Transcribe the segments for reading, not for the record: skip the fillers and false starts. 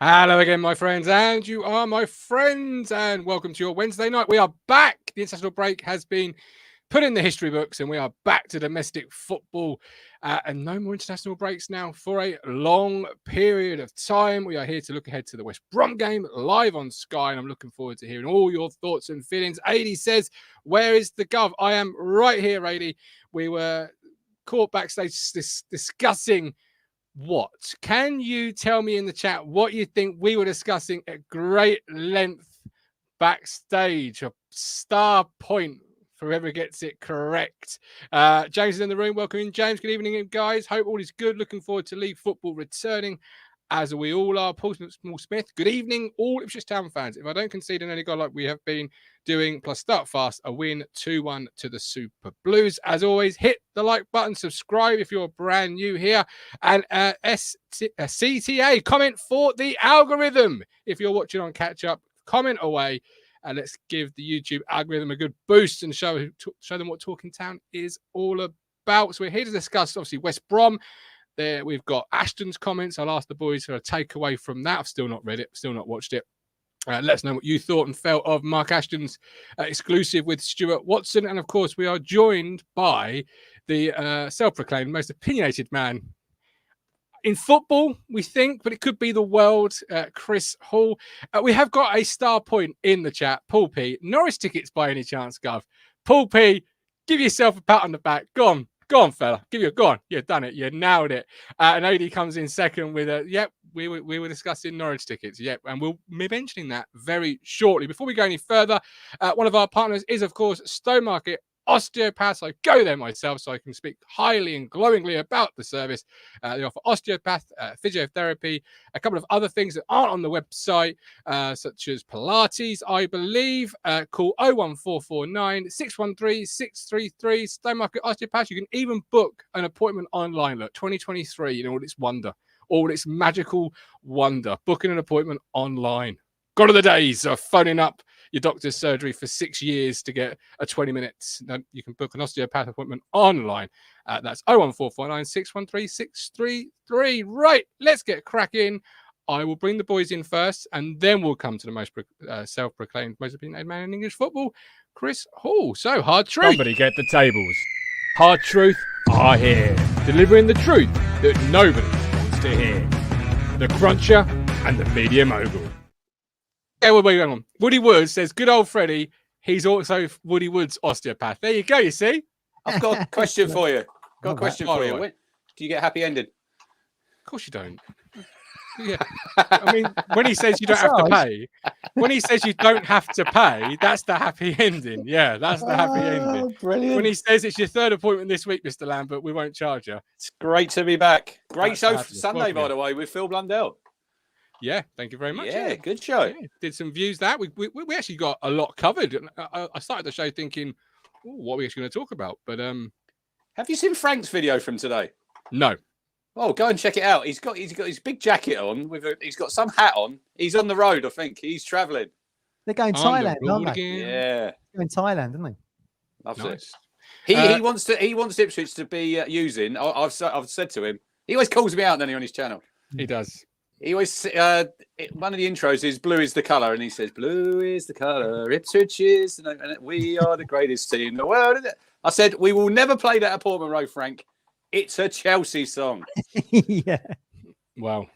Hello again, my friends, and you are my friends, and welcome to your Wednesday night. We are back. The international break has been put in the history books, and we are back to domestic football, and no more international breaks now for a long period of time. We are here to look ahead to the West Brom game live on Sky, and I'm looking forward to hearing all your thoughts and feelings. Adi says, where is the gov? I am right here, Adi. We were caught backstage discussing what? Can you tell me in the chat what you think we were discussing at great length backstage? A star point for whoever gets it correct. James is in the room. Welcome in, James. Good evening, guys. Hope all is good. Looking forward to league football returning, as we all are. Paul Smith, good evening, all Ipswich Town fans. If I don't concede an early goal like we have been doing, plus start fast, a win 2-1 to the Super Blues. As always, hit the like button, subscribe if you're brand new here, and CTA, comment for the algorithm. If you're watching on catch up, comment away, and let's give the YouTube algorithm a good boost and show them what Talking Town is all about. So we're here to discuss, obviously, West Brom. There we've got Ashton's comments. I'll ask the boys for a takeaway from that. I've still not read it, still not watched it. Let us know what you thought and felt of Mark Ashton's exclusive with Stuart Watson. And of course, we are joined by the self-proclaimed most opinionated man in football, we think, but it could be the world, Chris Hall. We have got a star point in the chat. Paul P. Norwich tickets by any chance, Gov? Paul P., give yourself a pat on the back. Go on, fella. Go on. You've done it. You nailed it. And AD comes in second with a, yep, we were discussing Norwich tickets. Yep. And we'll be mentioning that very shortly. Before we go any further, one of our partners is, of course, Stone Market Osteopaths. I go there myself so I can speak highly and glowingly about the service. They offer osteopath, physiotherapy, a couple of other things that aren't on the website, such as Pilates, I believe. Call 01449 613 633. Stone Market Osteopaths. You can even book an appointment online. Look, 2023 in all its wonder, all its magical wonder. Booking an appointment online. Gone are the days of phoning up your doctor's surgery for 6 years to get a 20 minutes. No, you can book an osteopath appointment online. That's 01449 613 633. Right, let's get cracking. I will bring the boys in first, and then we'll come to the most self-proclaimed most opinionated man in English football, Chris Hall. So, Hard Truth. Somebody get the tables. Hard Truth are here, delivering the truth that nobody wants to hear. The Cruncher and the Media Mogul. Yeah, wait, hang on. Woody Woods says, good old Freddie, he's also Woody Woods' osteopath. There you go, you see? I've got a question for you. Do you get happy ended? Of course you don't. Yeah. I mean, when he says you don't have to pay, that's the happy ending. Yeah, that's the happy ending. Brilliant. When he says it's your third appointment this week, Mr. Lambert, we won't charge you. It's great to be back. Great That's show fabulous. Sunday, by the way, with Phil Blundell. Yeah, thank you very much. Yeah, good show. Yeah, did some views that. We actually got a lot covered. I started the show thinking, what are we actually going to talk about? But have you seen Frank's video from today? No. Oh, go and check it out. He's got his big jacket on. He's got some hat on. He's on the road, I think. He's travelling. They're going Thailand, aren't they? Again. Yeah. They're going Thailand, aren't they? Loves Nice. it. He wants Ipswich to be using. I've said to him. He always calls me out, then on his channel. He does. He always one of the intros is blue is the colour, and he says blue is the colour. Ipswich is, and we are the greatest team in the world. I said we will never play that at Portman Road, Frank. It's a Chelsea song. Yeah. Well,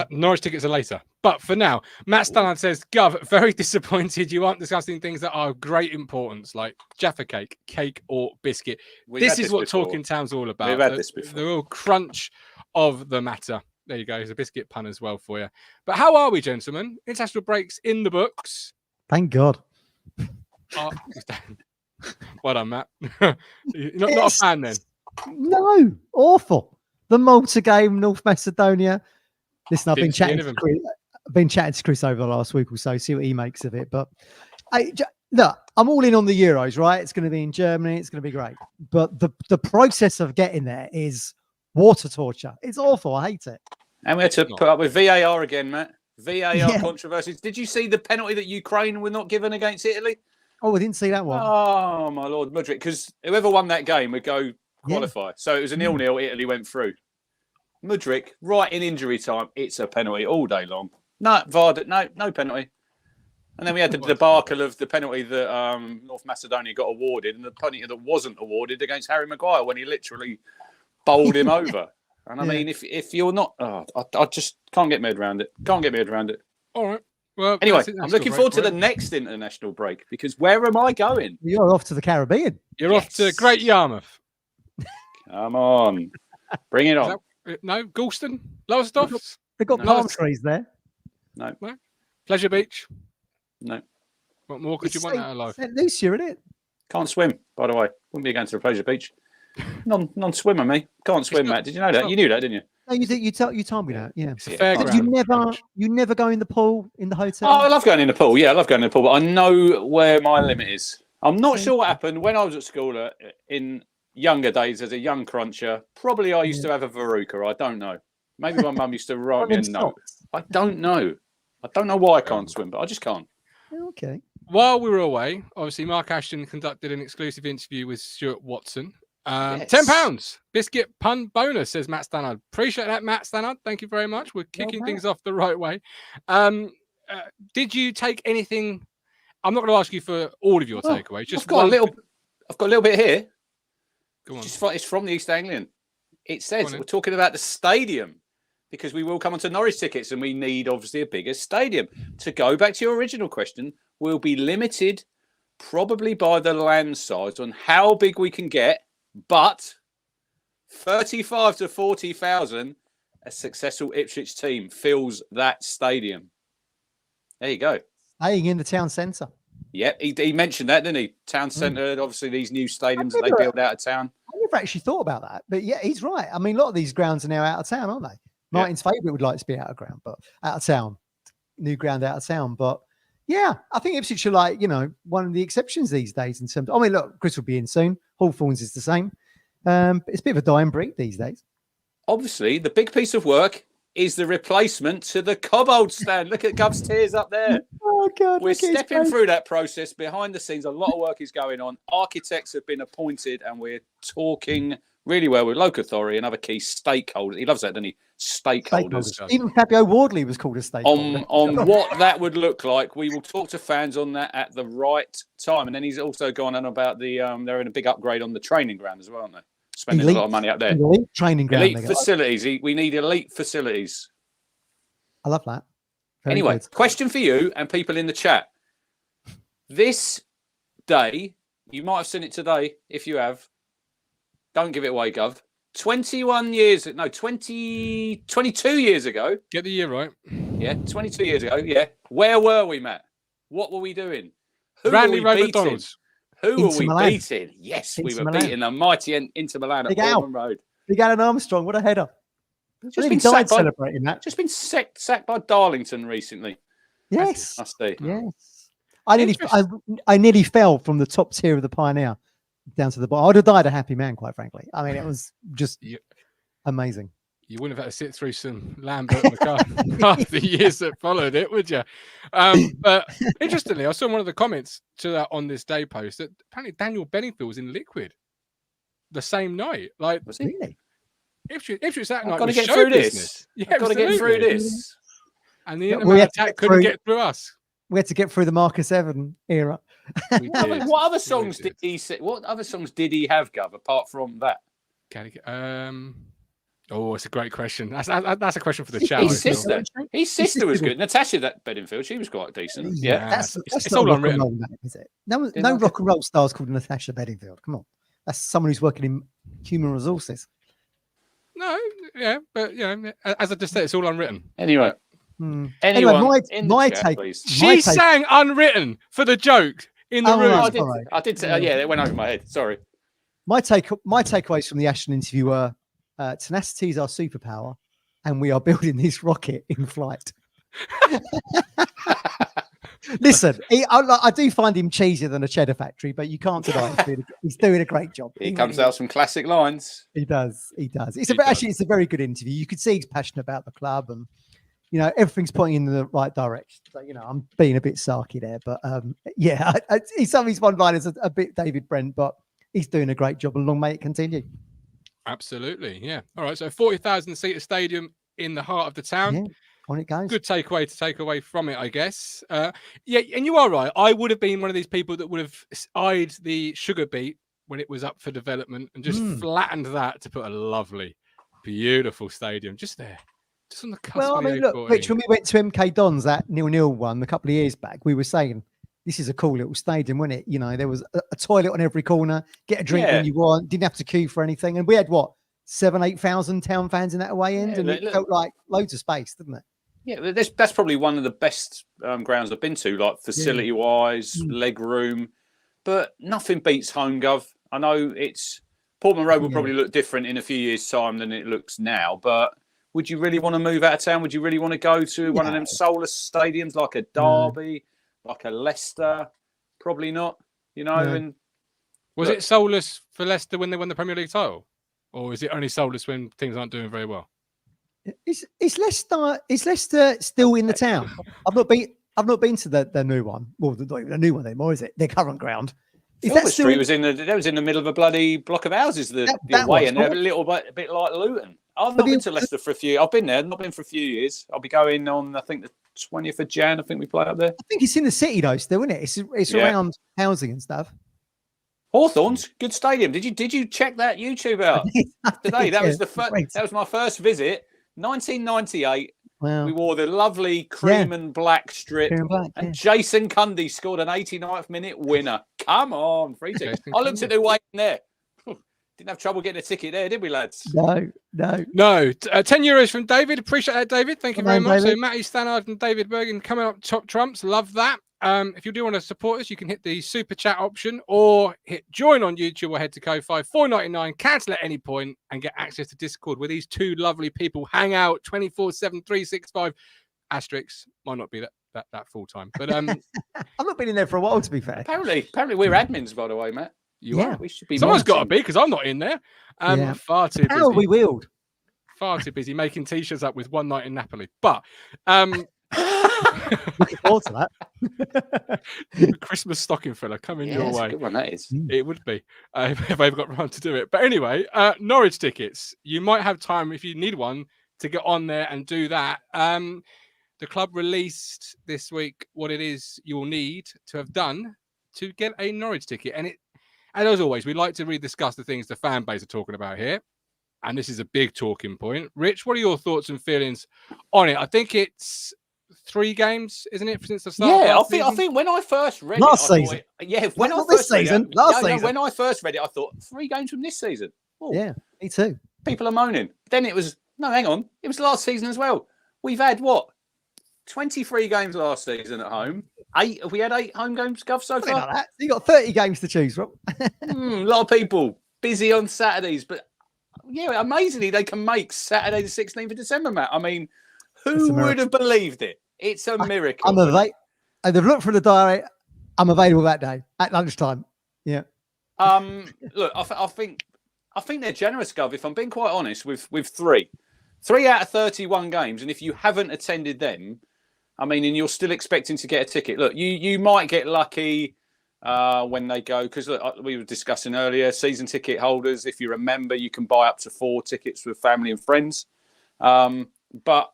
Norwich tickets are later. But for now, Matt Stallard says, Gov, very disappointed you aren't discussing things that are of great importance, like Jaffa cake or biscuit. This is what Talking Town's all about. We've had this before. The real crunch of the matter. There you go. There's a biscuit pun as well for you. But how are we, gentlemen? International breaks in the books. Thank God. Well done, Matt. Not a fan then. No, awful. The Malta game, North Macedonia. Listen, I've been chatting to Chris over the last week or so, see what he makes of it. But look, I'm all in on the Euros, right? It's going to be in Germany. It's going to be great. But the process of getting there is water torture. It's awful. I hate it. And we had to put up with VAR again, Matt. VAR controversies. Did you see the penalty that Ukraine were not given against Italy? Oh, I didn't see that one. Oh, my Lord. Mudrick, because whoever won that game would go qualify. So it was a 0-0. Italy went through. Mudryk, right in injury time, it's a penalty all day long. No, VAR, no penalty. And then we had the debacle of the penalty that North Macedonia got awarded and the penalty that wasn't awarded against Harry Maguire when he literally bowled him over. And I mean, if you're not, I just can't get my head around it. All right. Well, anyway, I'm looking forward to the next international break because where am I going? You're off to the Caribbean. You're off to Great Yarmouth. Come on. Bring it on. No, Galston, Lowestoft. They've got palm trees there. No. Pleasure Beach. No. What more could you want out of life? St. Lucia, isn't it? Can't swim, by the way. Wouldn't be going to the Pleasure Beach. Non-swimmer, me. Can't swim, Matt. Did you know that? You knew that, didn't you? No, you did. You told me that. Yeah. It's a fairground. You never go in the pool in the hotel. Oh, I love going in the pool. Yeah, I love going in the pool, but I know where my limit is. I'm not sure what happened when I was at school in younger days as a young cruncher. Probably I used to have a verruca. I don't know. Maybe my mum used to write me a note. I don't know. I don't know why I can't swim, but I just can't. Okay. While we were away, obviously Mark Ashton conducted an exclusive interview with Stuart Watson. Yes. £10 biscuit pun bonus, says Matt Stannard. Appreciate that, Matt Stannard. Thank you very much. We're kicking things off the right way. Did you take anything? I'm not going to ask you for all of your takeaways. Just I've got a little bit here. Go on. It's from the East Anglian. It says we're talking about the stadium because we will come onto Norwich tickets and we need obviously a bigger stadium. To go back to your original question, we'll be limited probably by the land size on how big we can get, but 35 to 40,000, a successful Ipswich team fills that stadium. There you go. Staying in the town centre. Yeah, he mentioned that, didn't he? Town centre, obviously these new stadiums that they build out of town. I never actually thought about that, but yeah, he's right. I mean, a lot of these grounds are now out of town, aren't they? Martin's favourite would like to be out of ground, but out of town, new ground out of town. But yeah, I think Ipswich are like, one of the exceptions these days in terms of, I mean, look, Chris will be in soon. Hawthorns is the same. It's a bit of a dying breed these days. Obviously, the big piece of work is the replacement to the Cobbold stand. Look at Gov's tears up there. Oh, God. We're stepping through that process. Behind the scenes, a lot of work is going on. Architects have been appointed, and we're talking really well with local authority and other key stakeholders. He loves that, doesn't he? Stakeholders. Even Fabio Wardley was called a stakeholder. On what that would look like. We will talk to fans on that at the right time. And then he's also gone on about they're in a big upgrade on the training ground as well, aren't they? Spending a lot of money up there. Elite training ground. Elite facilities. We need elite facilities. I love that. Anyway, question for you and people in the chat. This day, you might have seen it today. If you have, don't give it away, Gov. 22 years ago. Get the year right. Yeah, 22 years ago. Yeah. Where were we, Matt? What were we doing? Who Randy were we beating? McDonald's. Who were we beating? Yes, we were beating the mighty Inter Milan at Portman Road. Big Alan Armstrong, what a header. Just been celebrating that. Just been sacked by Darlington recently. Yes. Yes. I nearly fell from the top tier of the Pioneer down to the bottom. I'd have died a happy man, quite frankly. I mean, it was just amazing. You wouldn't have had to sit through some Lambert McCarthy the years that followed it, would you? But interestingly, I saw one of the comments to that on this day post that apparently Daniel Benningfield was in liquid the same night. Like, was he? Really? Ipswich that night. Got to get through this. Yeah, got to get through this. And the Inter attack couldn't get through us. We had to get through the Marcus Evan era. What other songs did he say? What other songs did he have, Gov, apart from that? Oh, it's a great question. That's a question for the chat. His sister was good. Natasha Bedingfield, she was quite decent. Yeah, that's all unwritten, is it? No rock and roll stars called Natasha Bedingfield. Come on, that's someone who's working in human resources. No, yeah, but as I just said, it's all unwritten. Anyway, my take. She sang unwritten for the joke in the room. I did say, it went over my head. Sorry. My takeaways from the Ashton interview were tenacity is our superpower, and we are building this rocket in flight. Listen, I do find him cheesier than a cheddar factory, but you can't deny he's doing a great job. He comes out some classic lines. He does. It's a very good interview. You could see he's passionate about the club, and everything's pointing in the right direction. So I'm being a bit sarky there, but some of his one-liners are a bit David Brent, but he's doing a great job, and long may it continue. Absolutely, yeah. All right, so 40,000 seater stadium in the heart of the town. Yeah, on it goes. Good takeaway to take away from it, I guess. Yeah, and you are right. I would have been one of these people that would have eyed the sugar beet when it was up for development and just flattened that to put a lovely, beautiful stadium just there, just on the cusp. Well, I of the mean, look, A40. Rich, when we went to MK Dons, that 0-0 one a couple of years back, we were saying this is a cool little stadium, wasn't it? You know, there was a toilet on every corner, get a drink when you want, didn't have to queue for anything. And we had, 7,000-8,000 town fans in that away end, and it felt like loads of space, didn't it? Yeah, that's probably one of the best grounds I've been to, like facility-wise, leg room. But nothing beats home, Gov. I know Portman Road will probably look different in a few years' time than it looks now, but would you really want to move out of town? Would you really want to go to one of them soulless stadiums like a Derby, like a Leicester? Probably not, you know. No. And was it soulless for Leicester when they won the Premier League title? Or is it only soulless when teams aren't doing very well? Is Leicester still in the town? I've not been to the new one. Well, not even a new one anymore, is it? Their current ground. Silver Street was in the middle of a bloody block of houses. The away, and they're a bit like Luton. I've not been to Leicester for a few. I've been there, not been for a few years. I'll be going on, I think, the 20th of Jan. I think we play up there. I think it's in the city though, still, isn't it? It's around housing and stuff. Hawthorns, good stadium. Did you check that YouTube out today? That was that was my first visit, 1998. Wow. We wore the lovely cream and black strip, and Jason Cundy scored an 89th minute winner. Come on, free ticket. I looked at the way in there. Didn't have trouble getting a ticket there, did we, lads? No. 10 euros from David. Appreciate that, David. Thank you very much. David. So Matty Stannard and David Bergen coming up top trumps. Love that. If you do want to support us, you can hit the super chat option or hit join on YouTube or head to Ko-Fi, $4.99. Cancel at any point and get access to Discord where these two lovely people hang out 24/7, 365. Asterix might not be that full time, but I've not been in there for a while, to be fair. Apparently we're admins, by the way, Matt. You are. We should be. Someone's got to be because I'm not in there. Far too busy. How are we wheeled? Far too busy making t-shirts up with one night in Napoli, but. Looking forward to that. Christmas stocking filler coming your way. That's a good one, that is. It would be if I've got round to do it. But anyway, Norwich tickets. You might have time if you need one to get on there and do that. The club released this week what it is you'll need to have done to get a Norwich ticket. And as always, we like to rediscuss the things the fan base are talking about here. And this is a big talking point. Rich, what are your thoughts and feelings on it? I think it's 3 games, isn't it, since the start? Yeah, I think when I first read last it, season. When I first read it, I thought 3 games from this season. Ooh, yeah, me too. People are moaning. Then it was hang on, it was last season as well. We've had 23 games last season at home. 8. Have we had 8 home games, Gov, so far? Like that. You got 30 games to choose from. A lot of people busy on Saturdays, but amazingly they can make Saturday the 16th of December, Matt. I mean, who would have believed it? It's a miracle. They've looked for the diary. I'm available that day at lunchtime. Yeah. Look, I think they're generous, Gov. If I'm being quite honest, with 3 out of 31 games, and if you haven't attended them, I mean, and you're still expecting to get a ticket. Look, you might get lucky when they go, because we were discussing earlier, season ticket holders. If you're a member, you can buy up to 4 tickets with family and friends. But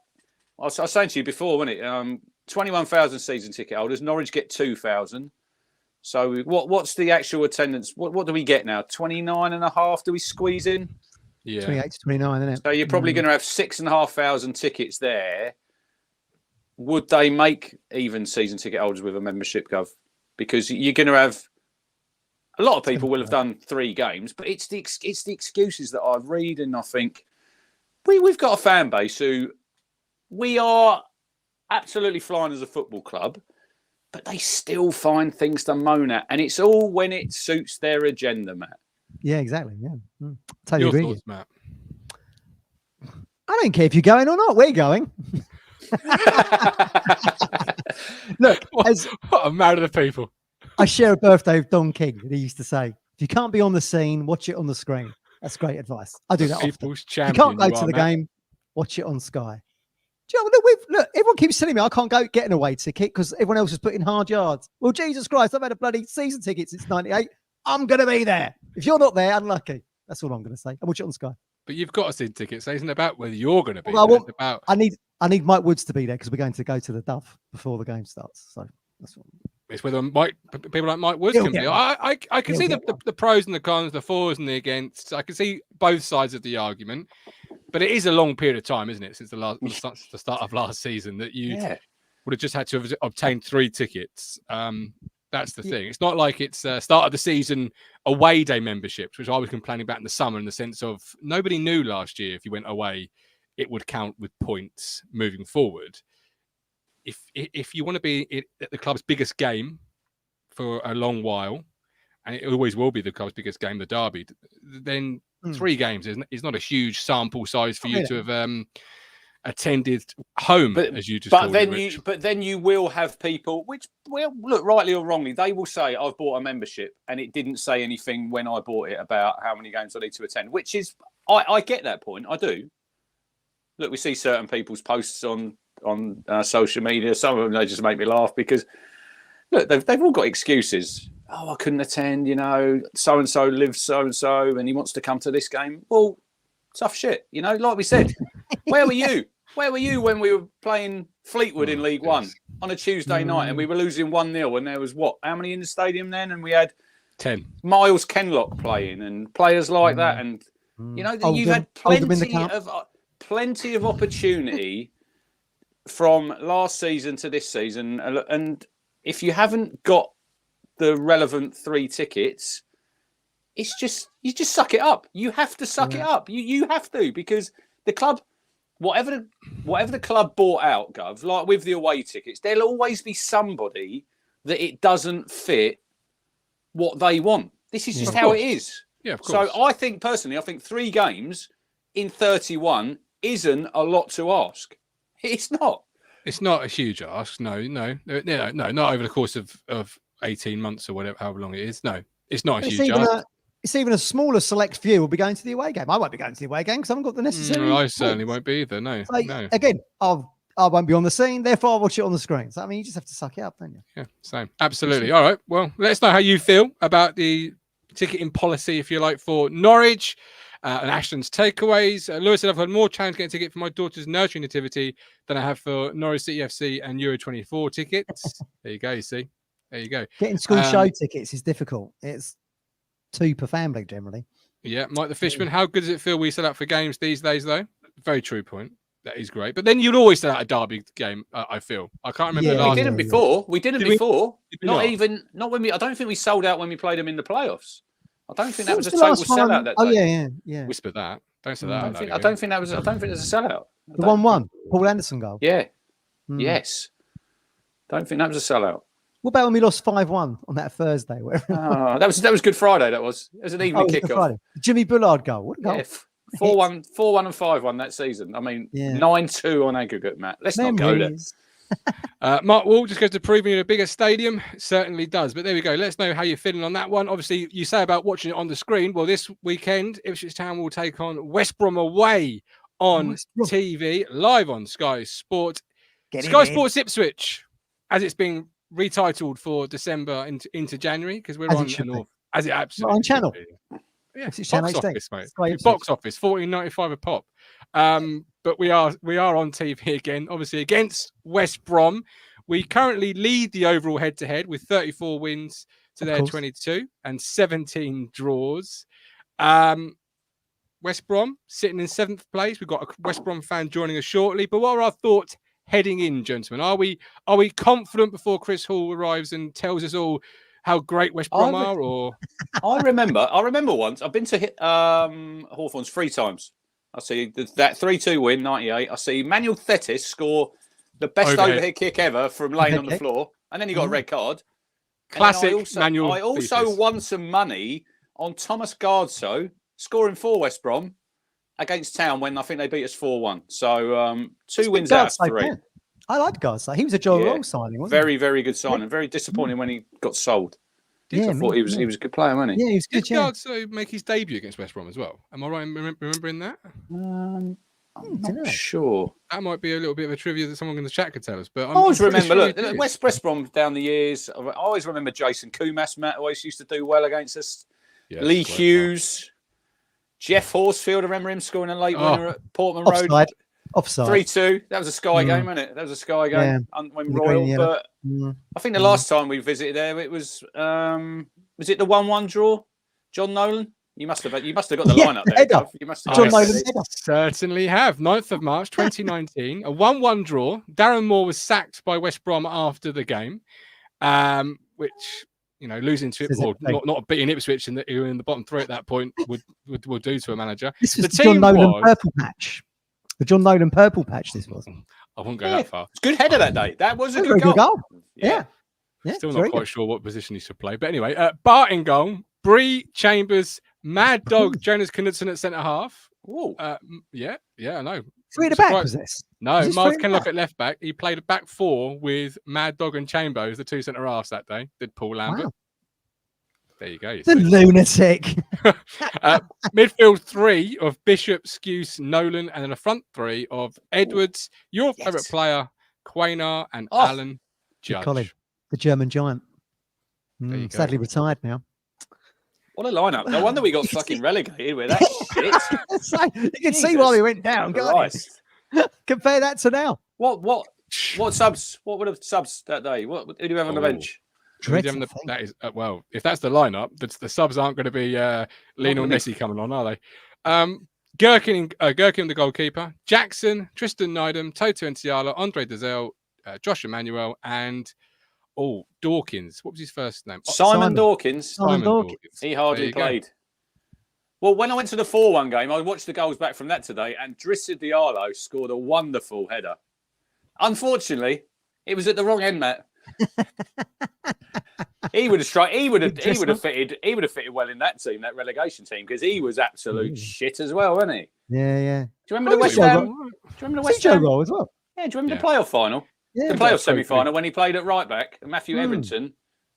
I was saying to you before, wasn't it? 21,000 season ticket holders. Norwich get 2,000. So what's the actual attendance? What do we get now? 29.5? Do we squeeze in? Yeah, 28 to 29, isn't it? So you're probably going to have 6,500 tickets there. Would they make even season ticket holders with a membership, Gov? Because you're going to have a lot of people will have done 3 games, but it's the excuses that I read, and I think we've got a fan base who. We are absolutely flying as a football club, but they still find things to moan at, and it's all when it suits their agenda, Matt. Yeah, exactly. Yeah, totally agree. Thoughts, Matt? I don't care if you're going or not. We're going. Look, what a man of the people. I share a birthday with Don King. He used to say, "If you can't be on the scene, watch it on the screen." That's great advice. I do that often. If you can't go to the game, watch it on Sky. Do you know, look, everyone keeps telling me I can't go get an away ticket because everyone else is putting hard yards. Well, Jesus Christ, I've had a bloody season ticket since '98. I'm going to be there. If you're not there, unlucky. That's all I'm going to say. I watch it on Sky. But you've got a season ticket, so it isn't about whether you're going to be Well, there. It's about... I need Mike Woods to be there because we're going to go to the Dove before the game starts. So that's what... It's whether people like Mike Woods can be. I can see the pros and the cons, the fors and the against. I can see both sides of the argument, but it is a long period of time, isn't it, since the start of last season that you would have just had to have obtained 3 tickets. That's the thing. It's not like it's start of the season away day memberships, which I was complaining about in the summer, in the sense of nobody knew last year if you went away, it would count with points moving forward. If you want to be at the club's biggest game for a long while, and it always will be the club's biggest game, the derby, then 3 games is not a huge sample size for you to have attended home, as you just called it. But then you will have people, which, well, look, rightly or wrongly, they will say, I've bought a membership, and it didn't say anything when I bought it about how many games I need to attend, which is, I get that point. I do. Look, we see certain people's posts on social media. Some of them, they just make me laugh because, look, they've all got excuses. Oh, I couldn't attend, so-and-so lives so-and-so, and he wants to come to this game. Well, tough shit, like we said. Where were you? Where were you when we were playing Fleetwood in League One on a Tuesday night and we were losing 1-0 and there was how many in the stadium then? And we had 10. Miles Kenlock playing and players like that. And, you've had plenty of opportunity from last season to this season. And if you haven't got the relevant 3 tickets, it's just, you just suck it up. You have to suck it up. You have to, because the club, whatever the club bought out, Gov, like with the away tickets, there'll always be somebody that it doesn't fit what they want. This is just how it is. Yeah, of course. So I think 3 games in 31 isn't a lot to ask. It's not. It's not a huge ask. No, not over the course of 18 months or whatever, however long it is. No, it's not a huge ask. It's even a smaller select few will be going to the away game. I won't be going to the away game because I haven't got the necessary. I certainly won't be either. No. Again, I won't be on the scene. Therefore, I'll watch it on the screen. So, I mean, you just have to suck it up, don't you? Yeah, same. Absolutely. All right. Well, let us know how you feel about the ticketing policy, if you like, for Norwich and Ashton's takeaways. Lewis said, I've had more chance getting a ticket for my daughter's nursery nativity than I have for Norwich City FC and Euro 24 tickets. There you go. You see? There you go. Getting school show tickets is difficult. It's 2 per family generally. Yeah, Mike the Fishman. How good does it feel we set up for games these days, though? Very true point. That is great. But then you'd always set out a derby game. I feel. I can't remember. We didn't before. We didn't before. Not when we. I don't think we sold out when we played them in the playoffs. I don't think that was a total sellout that day. Yeah. Whisper that. Don't say that. I don't think that was. I don't think there's a sellout. The 1-1 Paul Anderson goal. Yeah. Yes. Don't think that was a sellout. What about when we lost 5-1 on that Thursday? That was Good Friday. That was. It was an evening kickoff. Jimmy Bullard goal. What a goal. Yeah, 4-1 and 5-1 that season. I mean, 9-2 on aggregate, Matt. Let's not go there. Mark Wall just goes to proving in a bigger stadium. Certainly does. But there we go. Let us know how you're feeling on that one. Obviously, you say about watching it on the screen. Well, this weekend, Ipswich Town will take on West Brom away on TV, live on Sky Sport. Sky Sports Ipswich, as it's been retitled for December into January, because we're on as it absolutely on channel. Yeah, box office, mate. Box office, $14.95 a pop. But we are on TV again, obviously against West Brom. We currently lead the overall head-to-head with 34 wins to their 22 and 17 draws. West Brom sitting in 7th place. We've got a West Brom fan joining us shortly. But what are our thoughts heading in, gentlemen? Are we confident before Chris Hall arrives and tells us all how great West Brom are? Or I remember once I've been to Hawthorns 3 times. I see that 3-2 win, 98. I see Manuel Thetis score the best overhead kick ever from laying on the floor, and then he got a red card. Classic Manuel. I also Thetis. won some money on Thomas Gardso scoring for West Brom against Town when I think they beat us 4-1. So 2 wins out of 3. I like Gardso. He was a Joe Roll signing, wasn't he? Very, very good signing. Very disappointing when he got sold. I thought he was a good player, wasn't he? Yeah, he was good. Did Gardso make his debut against West Brom as well? Am I right in remembering that? I'm not sure. That might be a little bit of a trivia that someone in the chat could tell us. But I always remember, look, West Brom down the years. I always remember Jason Kumas, Matt, always used to do well against us. Yeah, Lee Hughes. Jeff Horsfield, I remember him scoring a late winner at Portman Road. Offside. 3-2. That was a Sky game, wasn't it? That was a Sky game when Royal. But I think the last time we visited there, it was it the 1-1 draw? John Nolan? You must have got the lineup there. You must have. John Nolan certainly have. 9th of March 2019, a 1-1 draw. Darren Moore was sacked by West Brom after the game, which, losing to it, or not beating Ipswich in the bottom three at that point would do to a manager. This was the John Nolan purple patch. The John Nolan purple patch. This was. I wouldn't go that far. It's good header that day. That was a good goal. Yeah. Still not quite sure what position he should play, but anyway, Bart in goal, Bree, Chambers, Mad Dog, Jonas Knudsen at centre half. Yeah, I know. Three at the back was this? No, Miles Kenlock at left back. He played a back four with Mad Dog and Chambers, the two centre halves that day. Did Paul Lambert. Wow. There you go. The lunatic. Midfield three of Bishop, Skuse, Nolan, and then a front three of Edwards, your favourite player, Quaynar, and Alan Judge. Colin, the German giant. Sadly retired now. What a lineup. No wonder we got fucking relegated with that shit. You can see why we went down, guys. Compare that to now. What subs? What were the subs that day? Who do you have on the bench? That is if that's the lineup, the subs aren't going to be Lionel Messi coming on, are they? Gherkin, the goalkeeper, Jackson, Tristan Nydam, Toto Nsiala, Andre Dazelle, Josh Emmanuel, and Dawkins. What was his first name? Simon Dawkins. Simon Dawkins. He hardly played. Well, when I went to the 4-1 game, I watched the goals back from that today, and Drissa Diallo scored a wonderful header. Unfortunately, it was at the wrong end, Matt. He would have fitted well in that team, that relegation team, because he was absolute shit as well, wasn't he? Yeah. Do you remember the West Ham? Do you remember the West Ham goal as well? Yeah. Do you remember the playoff final? Yeah, the playoff semi-final when he played at right back, Matthew Everton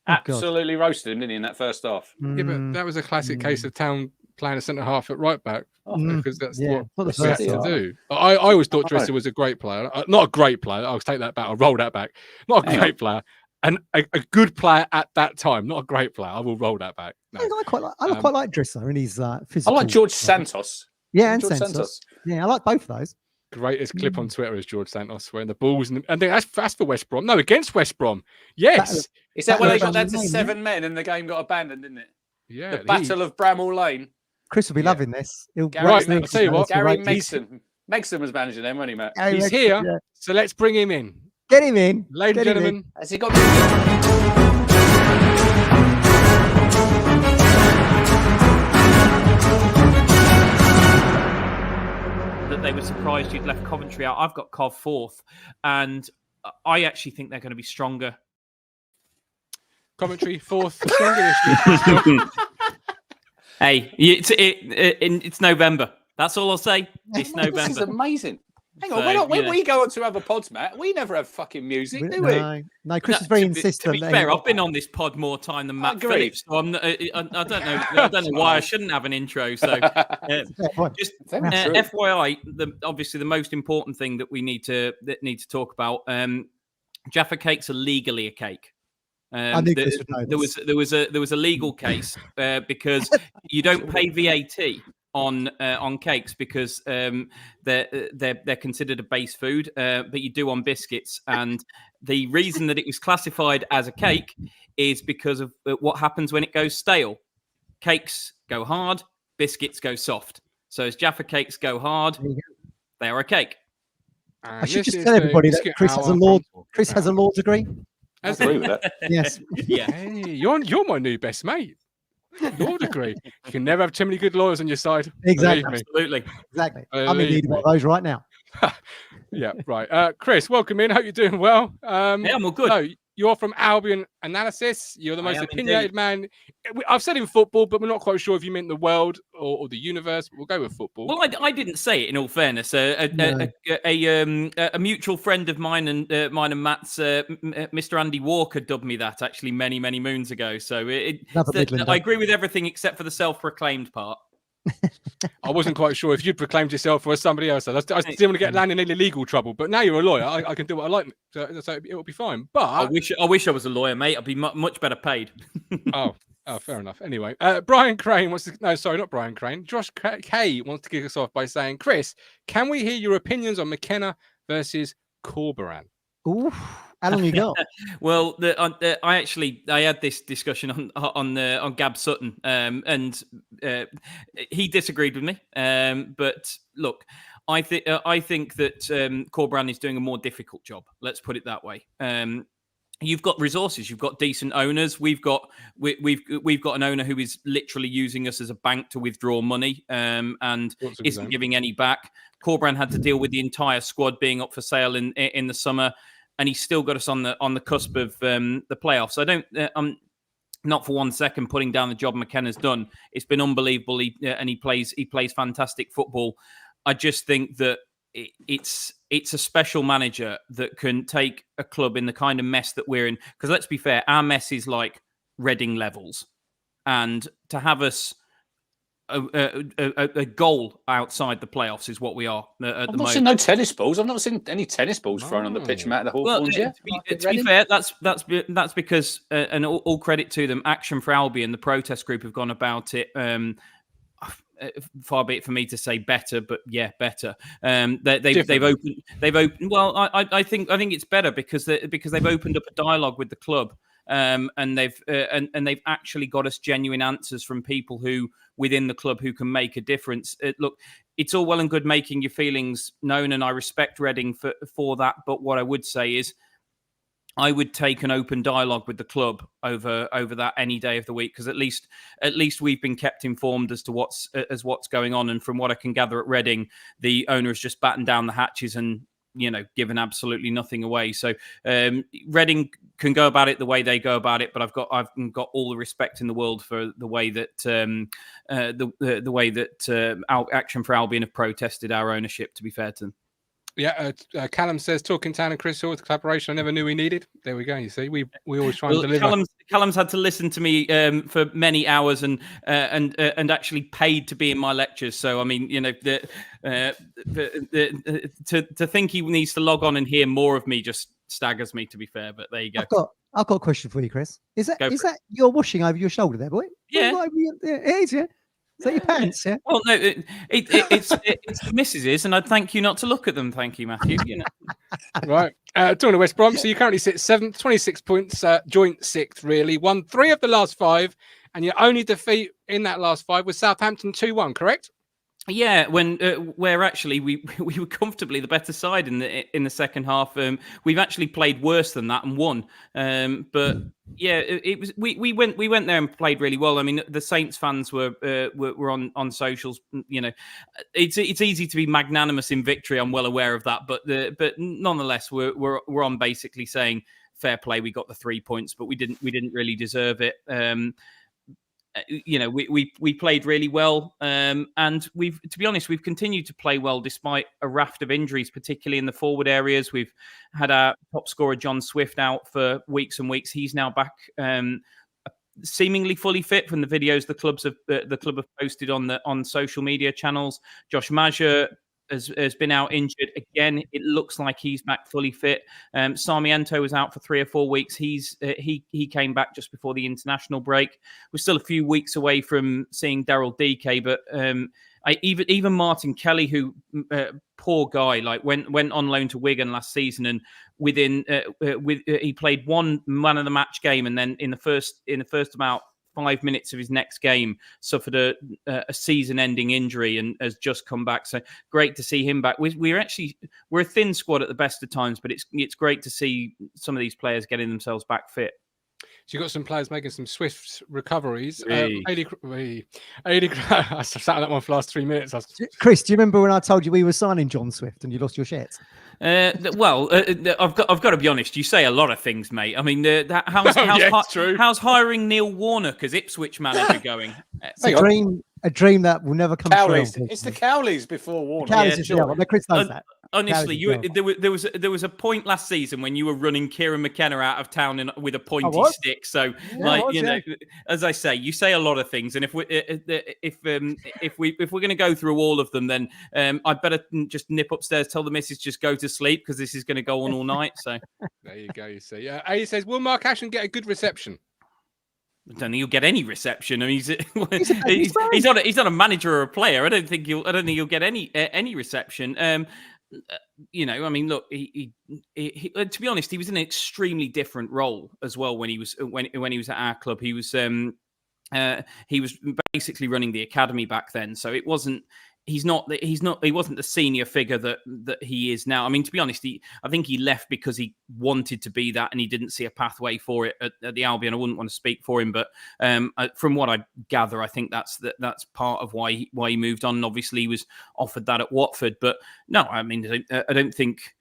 absolutely roasted him, didn't he, in that first half? Yeah, but that was a classic case of Town playing a centre half at right back because that's what we had to do. I always thought Drissa was a great player. Not a great player. I'll take that back. I'll roll that back. Not a great player. And a good player at that time, not a great player. I will roll that back. No. I quite like Drissa and his physical. I like George Santos. Yeah, and George Santos. Yeah, I like both of those. Greatest clip on Twitter is George Santos wearing the balls, and that's for West Brom. No, against West Brom. Yes, is that when they got that to 7 men and the game got abandoned, didn't it? Yeah, the Battle of Bramall Lane. Chris will be loving this. I'll tell you what, Gary Megson was managing them, wasn't he, Matt? He's here, so let's bring him in. Get him in, ladies and gentlemen. Has he got? That they were surprised you'd left Coventry out. I've got Cov 4th, and I actually think they're going to be stronger. Coventry 4th, stronger. Hey, it's November. That's all I'll say. It's November. This is amazing. Hang on, when we go on to other pods, Matt, we never have fucking music, do we? No, Chris is very insistent. To be fair, I've been on this pod more time than Matt Phillips, so I don't know why I shouldn't have an intro. So, just FYI, obviously the most important thing that we need to talk about. Jaffa cakes are legally a cake. There was a legal case because you don't pay VAT on cakes because they're considered a base food, but you do on biscuits. And the reason that it was classified as a cake is because of what happens when it goes stale. Cakes go hard, biscuits go soft. So as Jaffa cakes go hard, they are a cake. I should just tell everybody that Chris has a law degree. I agree with that. Yes. Yeah. Hey, you're my new best mate. Law degree. You can never have too many good lawyers on your side. Exactly. Absolutely. Exactly. I'm in need of one of those right now. Yeah, right. Chris, welcome in. Hope you're doing well. Yeah, I'm all good. No, you're from Albion Analysis. You're the most opinionated man. I've said in football, but we're not quite sure if you meant the world or the universe. We'll go with football. Well, I didn't say it. In all fairness, a mutual friend of mine and Matt's, Mr. Andy Walker, dubbed me that actually many moons ago. So I agree with everything except for the self-proclaimed part. I wasn't quite sure if you'd proclaimed yourself or somebody else. I didn't want to get landed in any legal trouble, but now you're a lawyer. I can do what I like, so it'll be fine. But I wish I was a lawyer, mate. I'd be much better paid. Oh, fair enough. Anyway, Brian Crane wants to. No, sorry, not Brian Crane. Josh K wants to kick us off by saying, Chris, can we hear your opinions on McKenna versus Corberan? Ooh, how long you got? Well, I had this discussion on Gab Sutton, and he disagreed with me. But look, I think that Corberan is doing a more difficult job. Let's put it that way. You've got resources. You've got decent owners. We've got an owner who is literally using us as a bank to withdraw money, and isn't giving any back. Corberan had to deal with the entire squad being up for sale in the summer, and he's still got us on the cusp of the playoffs. I'm not for 1 second putting down the job McKenna's done. It's been unbelievable, and he plays fantastic football. I just think that it's a special manager that can take a club in the kind of mess that we're in. Because let's be fair, our mess is like Reading levels, and to have us a goal outside the playoffs is what we are at the moment. I've not seen no tennis balls. I've not seen any tennis balls thrown on the pitch from out of the Hawthorns yet. To be fair, that's because, and all credit to them, Action for Albion, the protest group, have gone about it. Far be it for me to say better, but yeah, better. They've opened. Well, I think it's better because they've opened up a dialogue with the club, and they've actually got us genuine answers from people who within the club who can make a difference. Look, it's all well and good making your feelings known, and I respect Reading for that. But what I would say is, I would take an open dialogue with the club over that any day of the week, because at least we've been kept informed as to what's going on. And from what I can gather at Reading, the owner has just battened down the hatches and given absolutely nothing away. So Reading can go about it the way they go about it, but I've got all the respect in the world for the way that Action for Albion have protested our ownership. To be fair to them. Yeah, Callum says, Talking Town and Chris Hall with collaboration I never knew we needed. There we go. You see, we always try and deliver. Callum's had to listen to me for many hours and actually paid to be in my lectures. So I mean, to think he needs to log on and hear more of me just staggers me. To be fair, but there you go. I've got a question for you, Chris. Is that you're washing over your shoulder there, boy? Yeah, it is. Yeah. Is that your pants? Yeah. Well, no, it's the missus's, and I'd thank you not to look at them. Thank you, Matthew. Right. Talking to West Brom, so you currently sit 7th, 26 points, joint 6th, really. Won 3 of the last 5, and your only defeat in that last 5 was Southampton 2-1, correct? Yeah, where actually we were comfortably the better side in the second half. We've actually played worse than that and won. But yeah, it was we went there and played really well. I mean, the Saints fans were on socials. It's easy to be magnanimous in victory. I'm well aware of that, but nonetheless, we're on basically saying fair play. We got the 3 points, but we didn't really deserve it. We played really well, and to be honest, we've continued to play well despite a raft of injuries, particularly in the forward areas. We've had our top scorer John Swift out for weeks and weeks. He's now back, seemingly fully fit from the videos the club have posted on social media channels. Josh Maja has been out injured again. It looks like he's back fully fit. Sarmiento was out for 3 or 4 weeks. He came back just before the international break. We're still a few weeks away from seeing Daryl DK, but even Martin Kelly, who poor guy, like went on loan to Wigan last season, and he played one man of the match game, and then in the first about 5 minutes of his next game suffered a season-ending injury and has just come back. So great to see him back. We're a thin squad at the best of times, but it's great to see some of these players getting themselves back fit. So you've got some players making some swift recoveries. I sat on that one for the last 3 minutes. Chris, do you remember when I told you we were signing John Swift and you lost your shit? I've got to be honest. You say a lot of things, mate. I mean, how's hiring Neil Warnock as Ipswich manager going? It's a dream that will never come true. It's the Cowleys before Warnock. Cowleys, Chris knows that. Honestly, there was a point last season when you were running Kieran McKenna out of town with a pointy stick. So, as I say, you say a lot of things, and if we're going to go through all of them, then I'd better just nip upstairs, tell the missus just go to sleep because this is going to go on all night. So there you go. You see, A says, will Mark Ashton get a good reception? I don't think he'll get any reception. I mean, he's not a manager or a player. I don't think he'll get any reception. I mean, look, he to be honest, he was in an extremely different role as well when he was at our club. He was basically running the academy back then, so it wasn't. He wasn't the senior figure that he is now. I mean, to be honest, I think he left because he wanted to be that and he didn't see a pathway for it at the Albion. I wouldn't want to speak for him, but from what I gather, I think that's part of why he moved on. And obviously, he was offered that at Watford. But no, I mean, I don't think.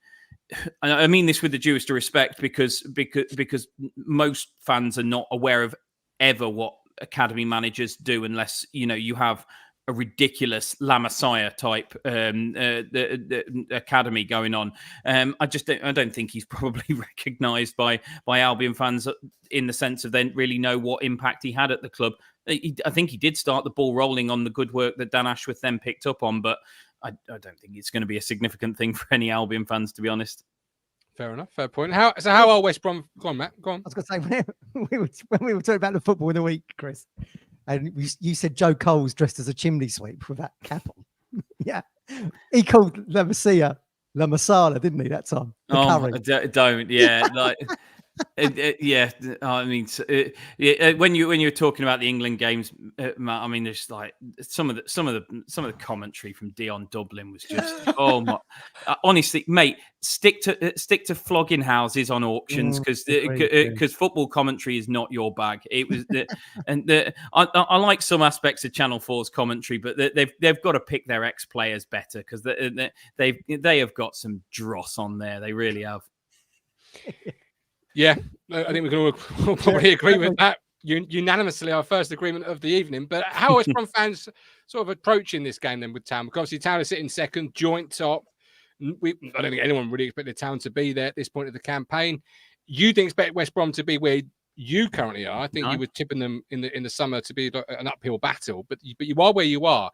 I mean this with the due respect because most fans are not aware of ever what academy managers do unless you have a ridiculous La Masia type the academy going on. I don't think he's probably recognised by Albion fans in the sense of they didn't really know what impact he had at the club. I think he did start the ball rolling on the good work that Dan Ashworth then picked up on, but I don't think it's going to be a significant thing for any Albion fans, to be honest. Fair enough. Fair point. How are West Brom? Go on, Matt. Go on. I was going to say when we were talking about the football in the week, Chris. And you said Joe Cole's dressed as a chimney sweep with that cap on. Yeah. He called La Masia La Masala, didn't he, that time? Don't. Yeah. Like, yeah. I mean, when you were talking about the England games, Matt, I mean, there's like some of the commentary from Dion Dublin was just oh my. Honestly, mate, stick to flogging houses on auctions because football commentary is not your bag. It was I like some aspects of Channel 4's commentary, but they've got to pick their ex-players better because they have got some dross on there. They really have. Yeah, I think we can all probably agree with that. Unanimously, our first agreement of the evening. But how are West Brom fans sort of approaching this game then with Town? Because obviously Town is sitting second, joint top. I don't think anyone really expected Town to be there at this point of the campaign. You didn't expect West Brom to be where you currently are. I think you were tipping them in the summer to be an uphill battle, but you are where you are.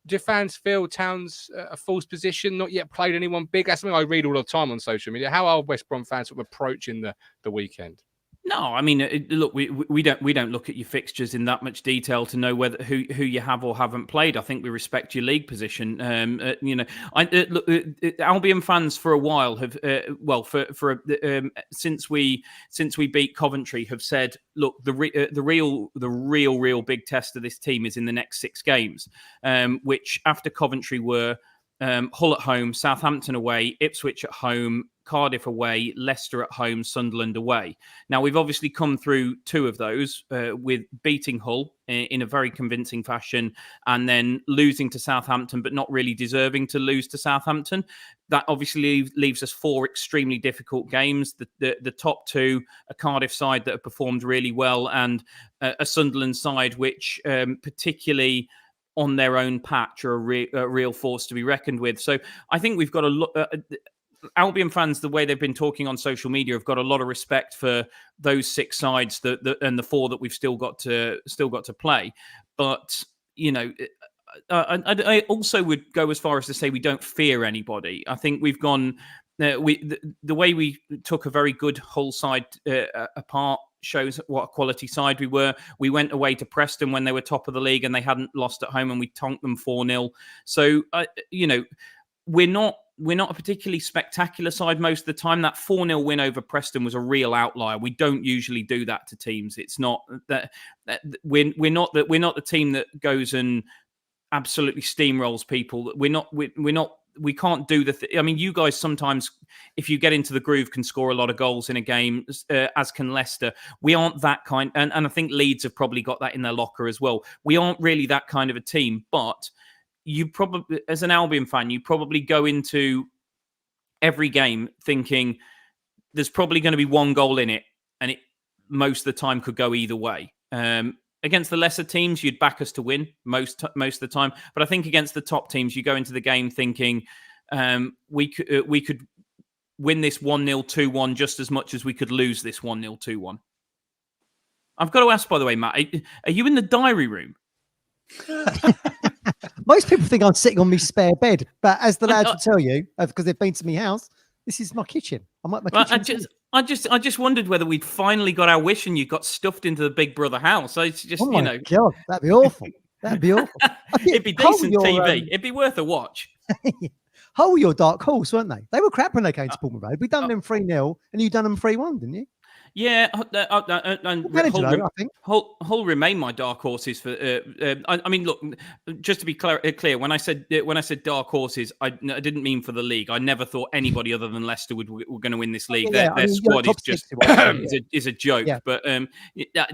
Do fans feel Town's a false position, not yet played anyone big? That's something I read all the time on social media. How are West Brom fans sort of approaching the weekend? No, I mean, look, we don't look at your fixtures in that much detail to know whether who you have or haven't played. I think we respect your league position. Look, Albion fans for a while have, since we beat Coventry, have said, look, the real big test of this team is in the next 6 games, which after Coventry were Hull at home, Southampton away, Ipswich at home, Cardiff away, Leicester at home, Sunderland away. Now, we've obviously come through 2 of those with beating Hull in a very convincing fashion and then losing to Southampton, but not really deserving to lose to Southampton. That obviously leaves us 4 extremely difficult games. The top 2, a Cardiff side that have performed really well and a Sunderland side which particularly on their own patch are a real force to be reckoned with. So I think we've got a lot... Albion fans, the way they've been talking on social media, have got a lot of respect for those 6 sides and the 4 that we've still got to play. But I also would go as far as to say we don't fear anybody. I think we've gone the way we took a very good Hull side apart shows what a quality side we were. We went away to Preston when they were top of the league and they hadn't lost at home, and we tonked them 4-0. So we're not a particularly spectacular side most of the time. That 4-0 win over Preston was a real outlier. We don't usually do that to teams. It's not that we're not the team that goes and absolutely steamrolls people. We can't do I mean, you guys sometimes, if you get into the groove, can score a lot of goals in a game, as can Leicester. We aren't that kind, and I think Leeds have probably got that in their locker as well. We aren't really that kind of a team, but you probably, as an Albion fan, you probably go into every game thinking there's probably going to be 1 goal in it, and it most of the time could go either way. Against the lesser teams, you'd back us to win most of the time. But I think against the top teams, you go into the game thinking we could win this 1-0, 2-1 just as much as we could lose this 1-0, 2-1. I've got to ask, by the way, Matt, are you in the diary room? Most people think I'm sitting on my spare bed, but as the lads will tell you, because they've been to my house, this is my kitchen. I'm at my kitchen. I just wondered whether we'd finally got our wish and you got stuffed into the Big Brother house. So it's just, God, that'd be awful. That'd be awful. It'd be decent TV. It'd be worth a watch. Hull were your dark horse, weren't they? They were crap when they came to Portman Road. We done them 3-0, and you done them 3-1, didn't you? Yeah, and Hull remain my dark horses for. I mean, look, just to be clear, when I said dark horses, I didn't mean for the league. I never thought anybody other than Leicester were going to win this league. Their squad is just is a joke. Yeah. But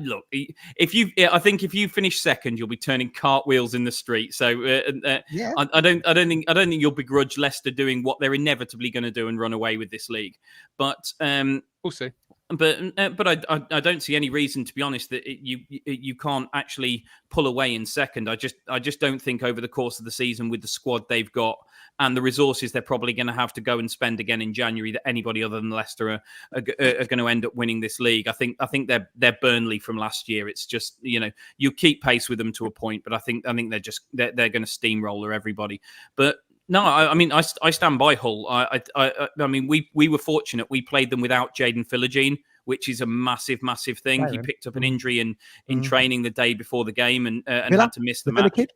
look, I think if you finish second, you'll be turning cartwheels in the street. So I don't think you'll begrudge Leicester doing what they're inevitably going to do and run away with this league. But we'll see. But I don't see any reason, to be honest, that you can't actually pull away in second. I just don't think over the course of the season, with the squad they've got and the resources they're probably going to have to go and spend again in January, that anybody other than Leicester are going to end up winning this league. I think they're Burnley from last year. It's just, you keep pace with them to a point, but I think they're going to steamroller everybody. But no, I mean, I stand by Hull. I mean, we were fortunate. We played them without Jayden Philogene, which is a massive, massive thing. He picked up an injury in training the day before the game and had to miss the match. Kid?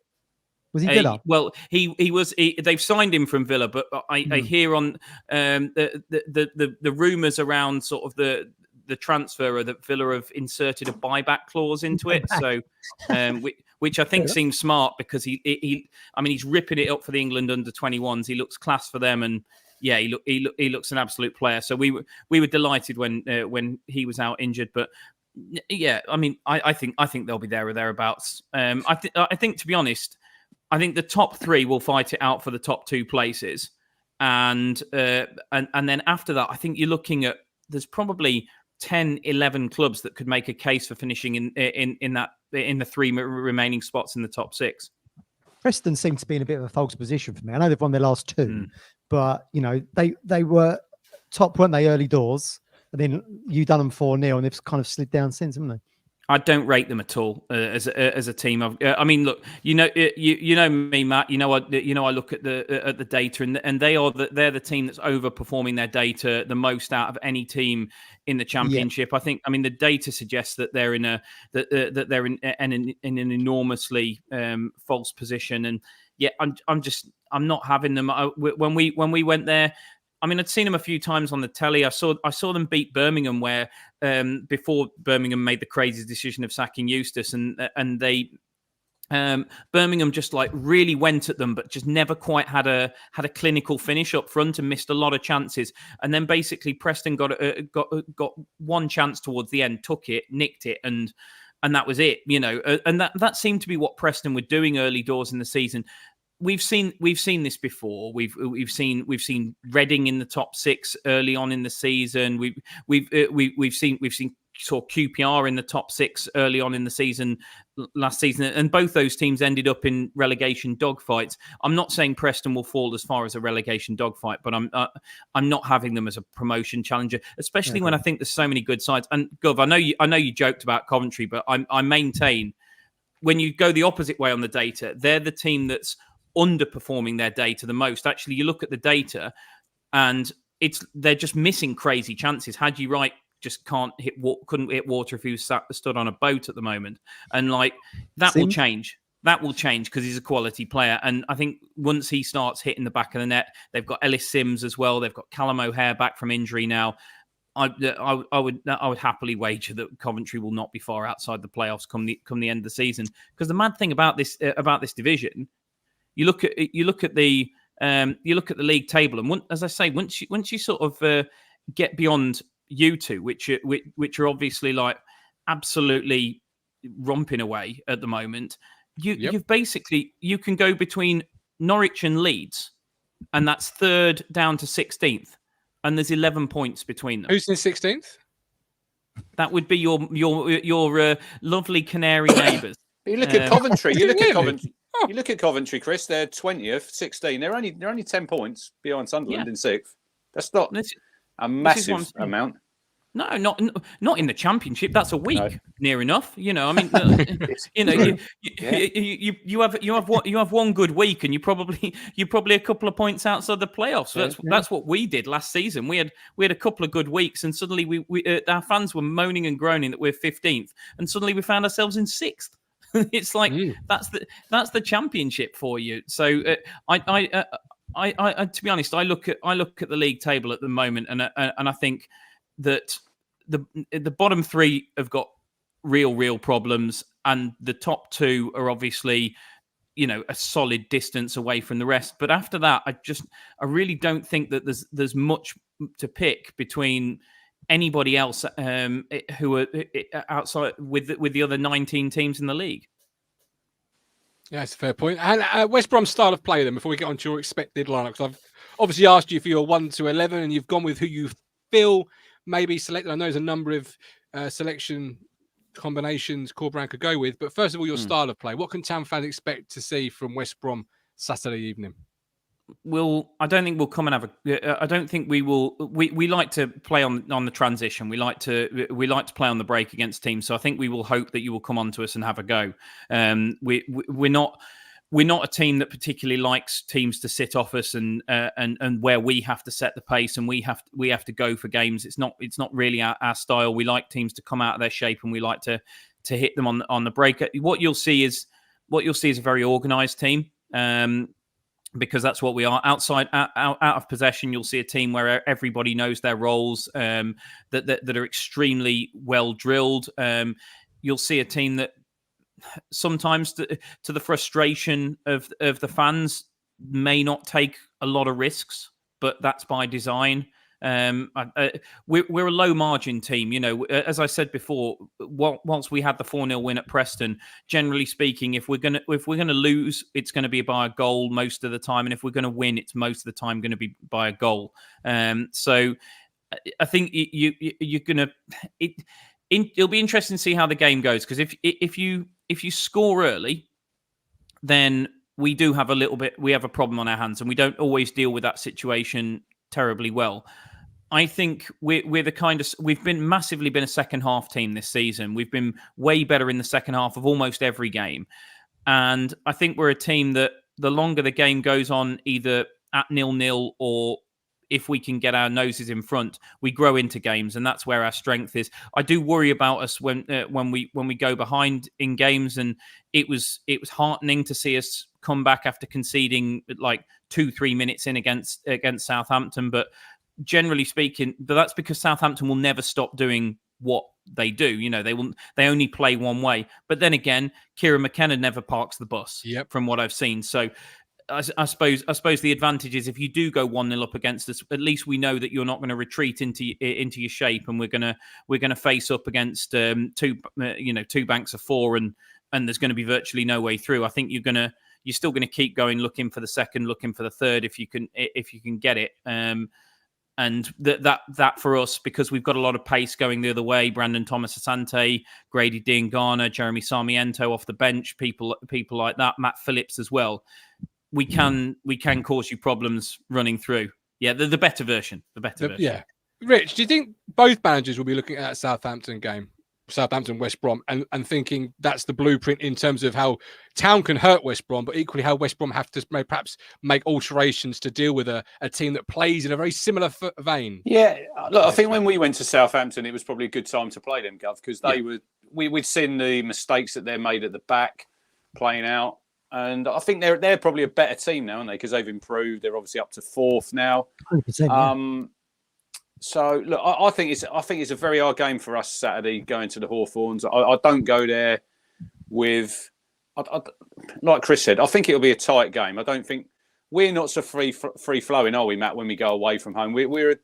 Was he Villa? Well, he was. They've signed him from Villa, but I hear on the rumours around sort of the transfer that Villa have inserted a buyback clause into it. So, which I think seems smart because he's ripping it up for the England under-21s. He looks class for them, and yeah, he looks an absolute player. So we were delighted when he was out injured. But yeah, I mean, I think they'll be there or thereabouts. I think, to be honest, I think the top three will fight it out for the top two places, and then after that, I think you're looking at there's probably 10, 11 clubs that could make a case for finishing in the three remaining spots in the top six. Preston seem to be in a bit of a false position for me. I know they've won their last two, but they were top, weren't they, early doors? And then you done them 4-0, and they've kind of slid down since, haven't they? I don't rate them at all as a team. I mean, look, you know me, Matt. I look at the data, and they're the team that's overperforming their data the most out of any team in the Championship. Yeah. I mean, the data suggests that they're in an enormously false position, and yeah, I'm not having them. When we went there, I mean, I'd seen them a few times on the telly. I saw them beat Birmingham, where before Birmingham made the crazy decision of sacking Eustace, and they Birmingham just like really went at them, but just never quite had a clinical finish up front and missed a lot of chances. And then basically Preston got one chance towards the end, took it, nicked it, and that was it. And that seemed to be what Preston were doing early doors in the season. We've seen this before. We've seen Reading in the top six early on in the season. We've seen saw QPR in the top six early on in the season last season, and both those teams ended up in relegation dogfights. I'm not saying Preston will fall as far as a relegation dogfight, but I'm not having them as a promotion challenger, especially when I think there's so many good sides. And Gov, I know you joked about Coventry, but I maintain when you go the opposite way on the data, they're the team that's underperforming their data the most. Actually, you look at the data and they're just missing crazy chances. Haji Wright just couldn't hit water if he was stood on a boat at the moment. And like that will change. That will change because he's a quality player. And I think once he starts hitting the back of the net, they've got Ellis Sims as well. They've got Callum O'Hare back from injury now. I would happily wager that Coventry will not be far outside the playoffs come the end of the season. Because the mad thing about this division, you look at the league table, and as I say, once you sort of get beyond you two, which are obviously like absolutely romping away at the moment, you've basically, you can go between Norwich and Leeds, and that's third down to 16th, and there's 11 points between them. Who's in 16th? That would be your lovely Canary neighbours. You look at Coventry. You look at Coventry. You look at Coventry, Chris. They're 20th, 16. They're only 10 points behind Sunderland in 6th. That's not a massive amount. No, not in the Championship. That's a week, near enough. You know, I mean, you have one good week, and you're probably a couple of points outside the playoffs. So that's what we did last season. We had a couple of good weeks, and suddenly we our fans were moaning and groaning that we're 15th, and suddenly we found ourselves in 6th. It's like that's the Championship for you. So I to be honest, I look at the league table at the moment, and I think that the bottom 3 have got real problems, and the top 2 are obviously, you know, a solid distance away from the rest. But after that, I really don't think that there's much to pick between anybody else who are outside with the other 19 teams in the league. Yeah, that's a fair point. And West Brom's style of play, then, before we get on to your expected lineup, because I've obviously asked you for your 1 to 11, and you've gone with who you feel maybe selected. I know there's a number of selection combinations Corberán could go with, but first of all, your style of play. What can town fans expect to see from West Brom Saturday evening? I don't think we'll come and have I don't think we will. We like to play on the transition. We like to play on the break against teams. So I think we will hope that you will come on to us and have a go. We're not a team that particularly likes teams to sit off us and where we have to set the pace and we have to go for games. It's not really our style. We like teams to come out of their shape, and we like to hit them on the break. What you'll see is a very organised team. Because that's what we are. Out of possession, you'll see a team where everybody knows their roles, that are extremely well drilled. You'll see a team that sometimes, to the frustration of the fans, may not take a lot of risks, but that's by design. We're a low margin team, you know. As I said before, once we had the 4-0 win at Preston, generally speaking, if we're gonna lose, it's going to be by a goal most of the time, and if we're going to win, it's most of the time going to be by a goal. So I think you're gonna. It'll be interesting to see how the game goes, because if you score early, then we do have we have a problem on our hands, and we don't always deal with that situation terribly well. I think we're the kind of, we've been a second half team this season. We've been way better in the second half of almost every game. And I think we're a team that the longer the game goes on, either at 0-0 or if we can get our noses in front, we grow into games, and that's where our strength is. I do worry about us when we go behind in games, and it was heartening to see us come back after conceding like 2-3 minutes in against Southampton. But generally speaking, that's because Southampton will never stop doing what they do. You know, they only play one way. But then again, Kieran McKenna never parks the bus. Yep. From what I've seen. So I suppose the advantage is if you do go 1-0 up against us, at least we know that you're not going to retreat into your shape, and we're gonna face up against two banks of 4, and there's going to be virtually no way through. I think you're still gonna keep going, looking for the second, looking for the third if you can get it. And that for us, because we've got a lot of pace going the other way, Brandon Thomas-Asante, Grady Diangana, Jeremy Sarmiento off the bench, people like that, Matt Phillips as well. We can cause you problems running through. Yeah, the better version. Yeah. Rich, do you think both managers will be looking at that Southampton game, Southampton West Brom, and thinking that's the blueprint in terms of how Town can hurt West Brom, but equally how West Brom have to perhaps make alterations to deal with a team that plays in a very similar vein? Yeah, look, I think when we went to Southampton, it was probably a good time to play them, Gov, because we'd seen the mistakes that they made at the back playing out. And I think they're probably a better team now, aren't they? Because they've improved. They're obviously up to 4th now. 100%, So look, I think it's a very hard game for us Saturday going to the Hawthorns. I don't go there with, like Chris said, I think it'll be a tight game. I don't think we're not so free flowing, are we, Matt? When we go away from home, we're a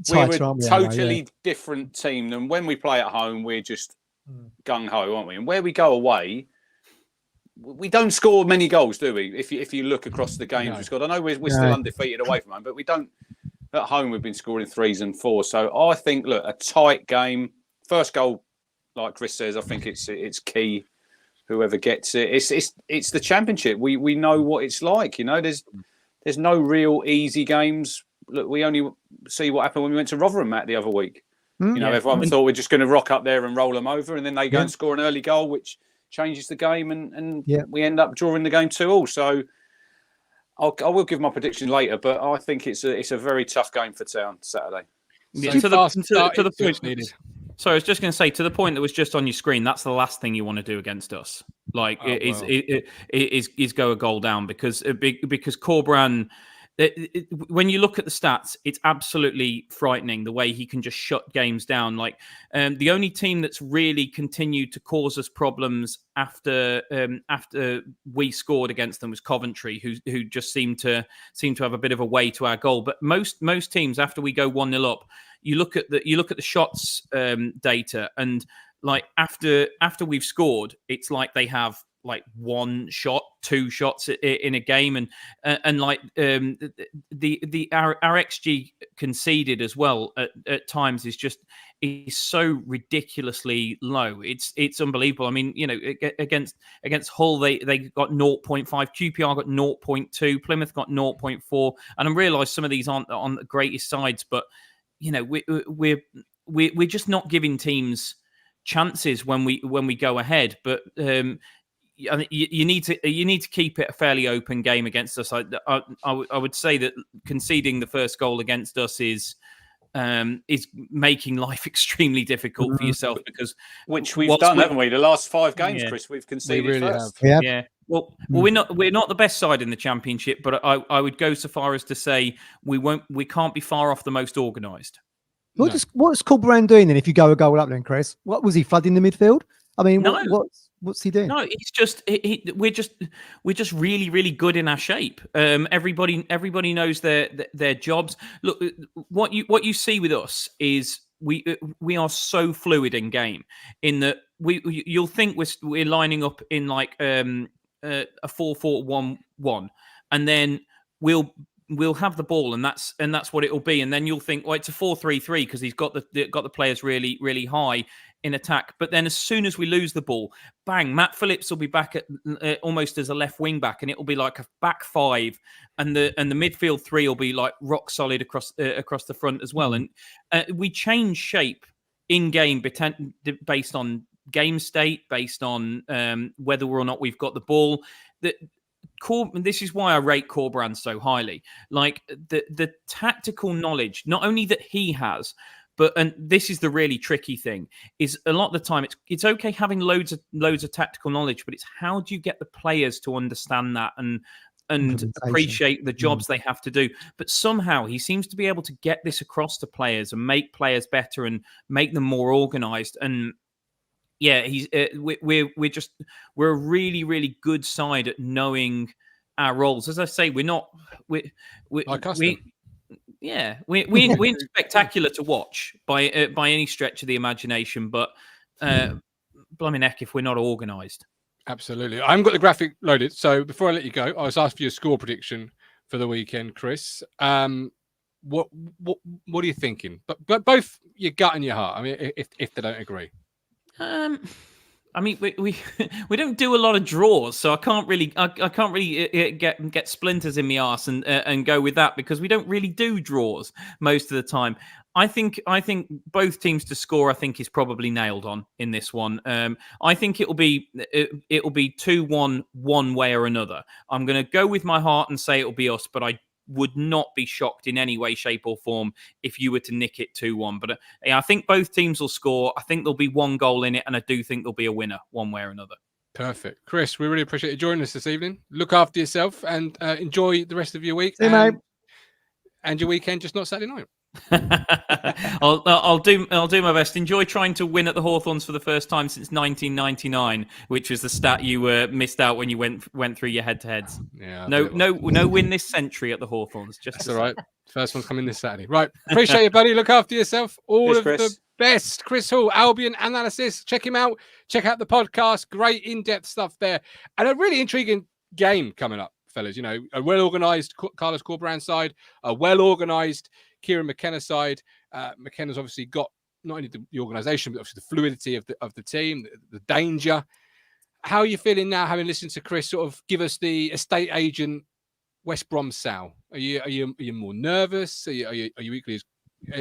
totally different team than when we play at home. We're just gung ho, aren't we? And where we go away, we don't score many goals, do we? If you look across the games we've scored, I know we're still undefeated away from home, but we don't. At home, we've been scoring 3s and 4s. So I think, look, a tight game. First goal, like Chris says, I think it's key. whoever gets it. It's the Championship. We know what it's like. You know, there's no real easy games. Look, we only see what happened when we went to Rotherham, Matt, the other week. You know, everyone thought we're just going to rock up there and roll them over, and then they go and score an early goal, which changes the game, and we end up drawing the game 2-2. So I will give my prediction later, but I think it's a very tough game for Town Saturday. Yeah, to the point needed. So I was just going to say, to the point that was just on your screen, that's the last thing you want to do against us. Like, is go a goal down, because Corberan, when you look at the stats, it's absolutely frightening the way he can just shut games down. Like, the only team that's really continued to cause us problems after we scored against them was Coventry, who just seemed to have a bit of a way to our goal. But most teams, after we go 1-0 up, you look at the shots data, and like after we've scored, it's like they have like 1 shot, 2 shots in a game, and like our XG conceded as well at times is so ridiculously low. It's unbelievable. I mean, you know, against Hull they got 0.5, QPR got 0.2, Plymouth got 0.4, and I realise some of these aren't on the greatest sides, but you know, we're just not giving teams chances when we go ahead. But you need to keep it a fairly open game against us. I would say that conceding the first goal against us is making life extremely difficult for yourself, because which we've done, haven't we? The last 5 games, Chris, we've conceded really first. Yeah. Well, we're not the best side in the Championship, but I would go so far as to say we can't be far off the most organised. What's Corberan doing then? If you go a goal up, then Chris, what was he flooding the midfield? I mean, what's he doing? No, it's just we're just really, really good in our shape. Everybody knows their jobs. Look, what you see with us is we are so fluid in game, in that you'll think we're lining up in like a 4-4-1-1, and then we'll have the ball, and that's what it'll be, and then you'll think, well, it's a 4-3-3 because he's got the players really, really high in attack. But then as soon as we lose the ball, bang, Matt Phillips will be back at almost as a left wing back, and it'll be like a back 5, and the midfield 3 will be like rock solid across the front as well. And we change shape in game based on game state, based on whether or not we've got the ball. This is why I rate Corberan so highly. Like the tactical knowledge, not only that he has, and this is the really tricky thing, is a lot of the time it's okay having loads of tactical knowledge, but it's how do you get the players to understand that and appreciate the jobs they have to do. But somehow he seems to be able to get this across to players and make players better and make them more organised. And yeah, we're a really, really good side at knowing our roles. As I say, we're spectacular to watch by any stretch of the imagination, but blimey heck if we're not organised. Absolutely. I haven't got the graphic loaded, so before I let you go, I was asked for your score prediction for the weekend, Chris. What are you thinking? But both your gut and your heart. I mean, if they don't agree. I mean, we don't do a lot of draws, so I can't really get splinters in my arse and go with that, because we don't really do draws most of the time. I think both teams to score, I think, is probably nailed on in this one. I think it'll be 2-1 one way or another. I'm going to go with my heart and say it'll be us, but I would not be shocked in any way, shape or form if you were to nick it 2-1. But I think both teams will score. I think there'll be 1 goal in it, and I do think there'll be a winner one way or another. Perfect. Chris, we really appreciate you joining us this evening. Look after yourself and enjoy the rest of your week. See you, mate. And your weekend, just not Saturday night. I'll do my best. Enjoy trying to win at the Hawthorns for the first time since 1999, which was the stat you missed out when you went through your head-to-heads. Yeah. No win this century at the Hawthorns. That's all right. First one's coming this Saturday. Right. Appreciate you, buddy. Look after yourself. All of the best. Chris Hall, Albion Analysis. Check him out. Check out the podcast. Great in-depth stuff there, and a really intriguing game coming up, fellas. You know, a well-organised Carlos Corberan side, a well-organised Kieran McKenna side. McKenna's obviously got not only the organisation, but obviously the fluidity of the team, the danger. how are you feeling now, having listened to Chris sort of give us the estate agent West Brom Sal? Are you more nervous? Are you equally as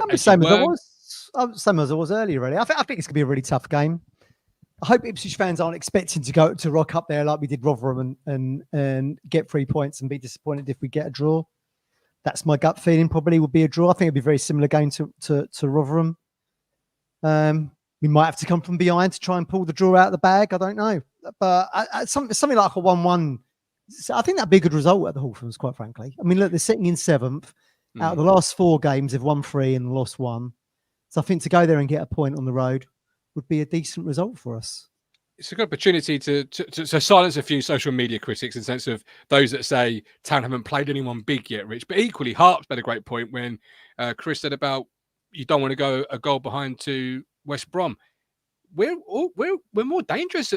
I'm the same as I was. Same as I was earlier. Really, I think it's gonna be a really tough game. I hope Ipswich fans aren't expecting to rock up there like we did Rotherham and get 3 points and be disappointed if we get a draw. That's my gut feeling. Probably would be a draw. I think it'd be a very similar game to Rotherham. We might have to come from behind to try and pull the draw out of the bag. I don't know, but something like a 1-1. I think that'd be a good result at the Hawthorns, quite frankly. I mean, look, they're sitting in 7th. Out of the last 4 games, they've won 3 and lost 1. So I think to go there and get a point on the road would be a decent result for us. It's a good opportunity to silence a few social media critics in the sense of those that say Town haven't played anyone big yet, Rich. But equally, Harp's made a great point when Chris said about you don't want to go a goal behind to West Brom. We're more dangerous.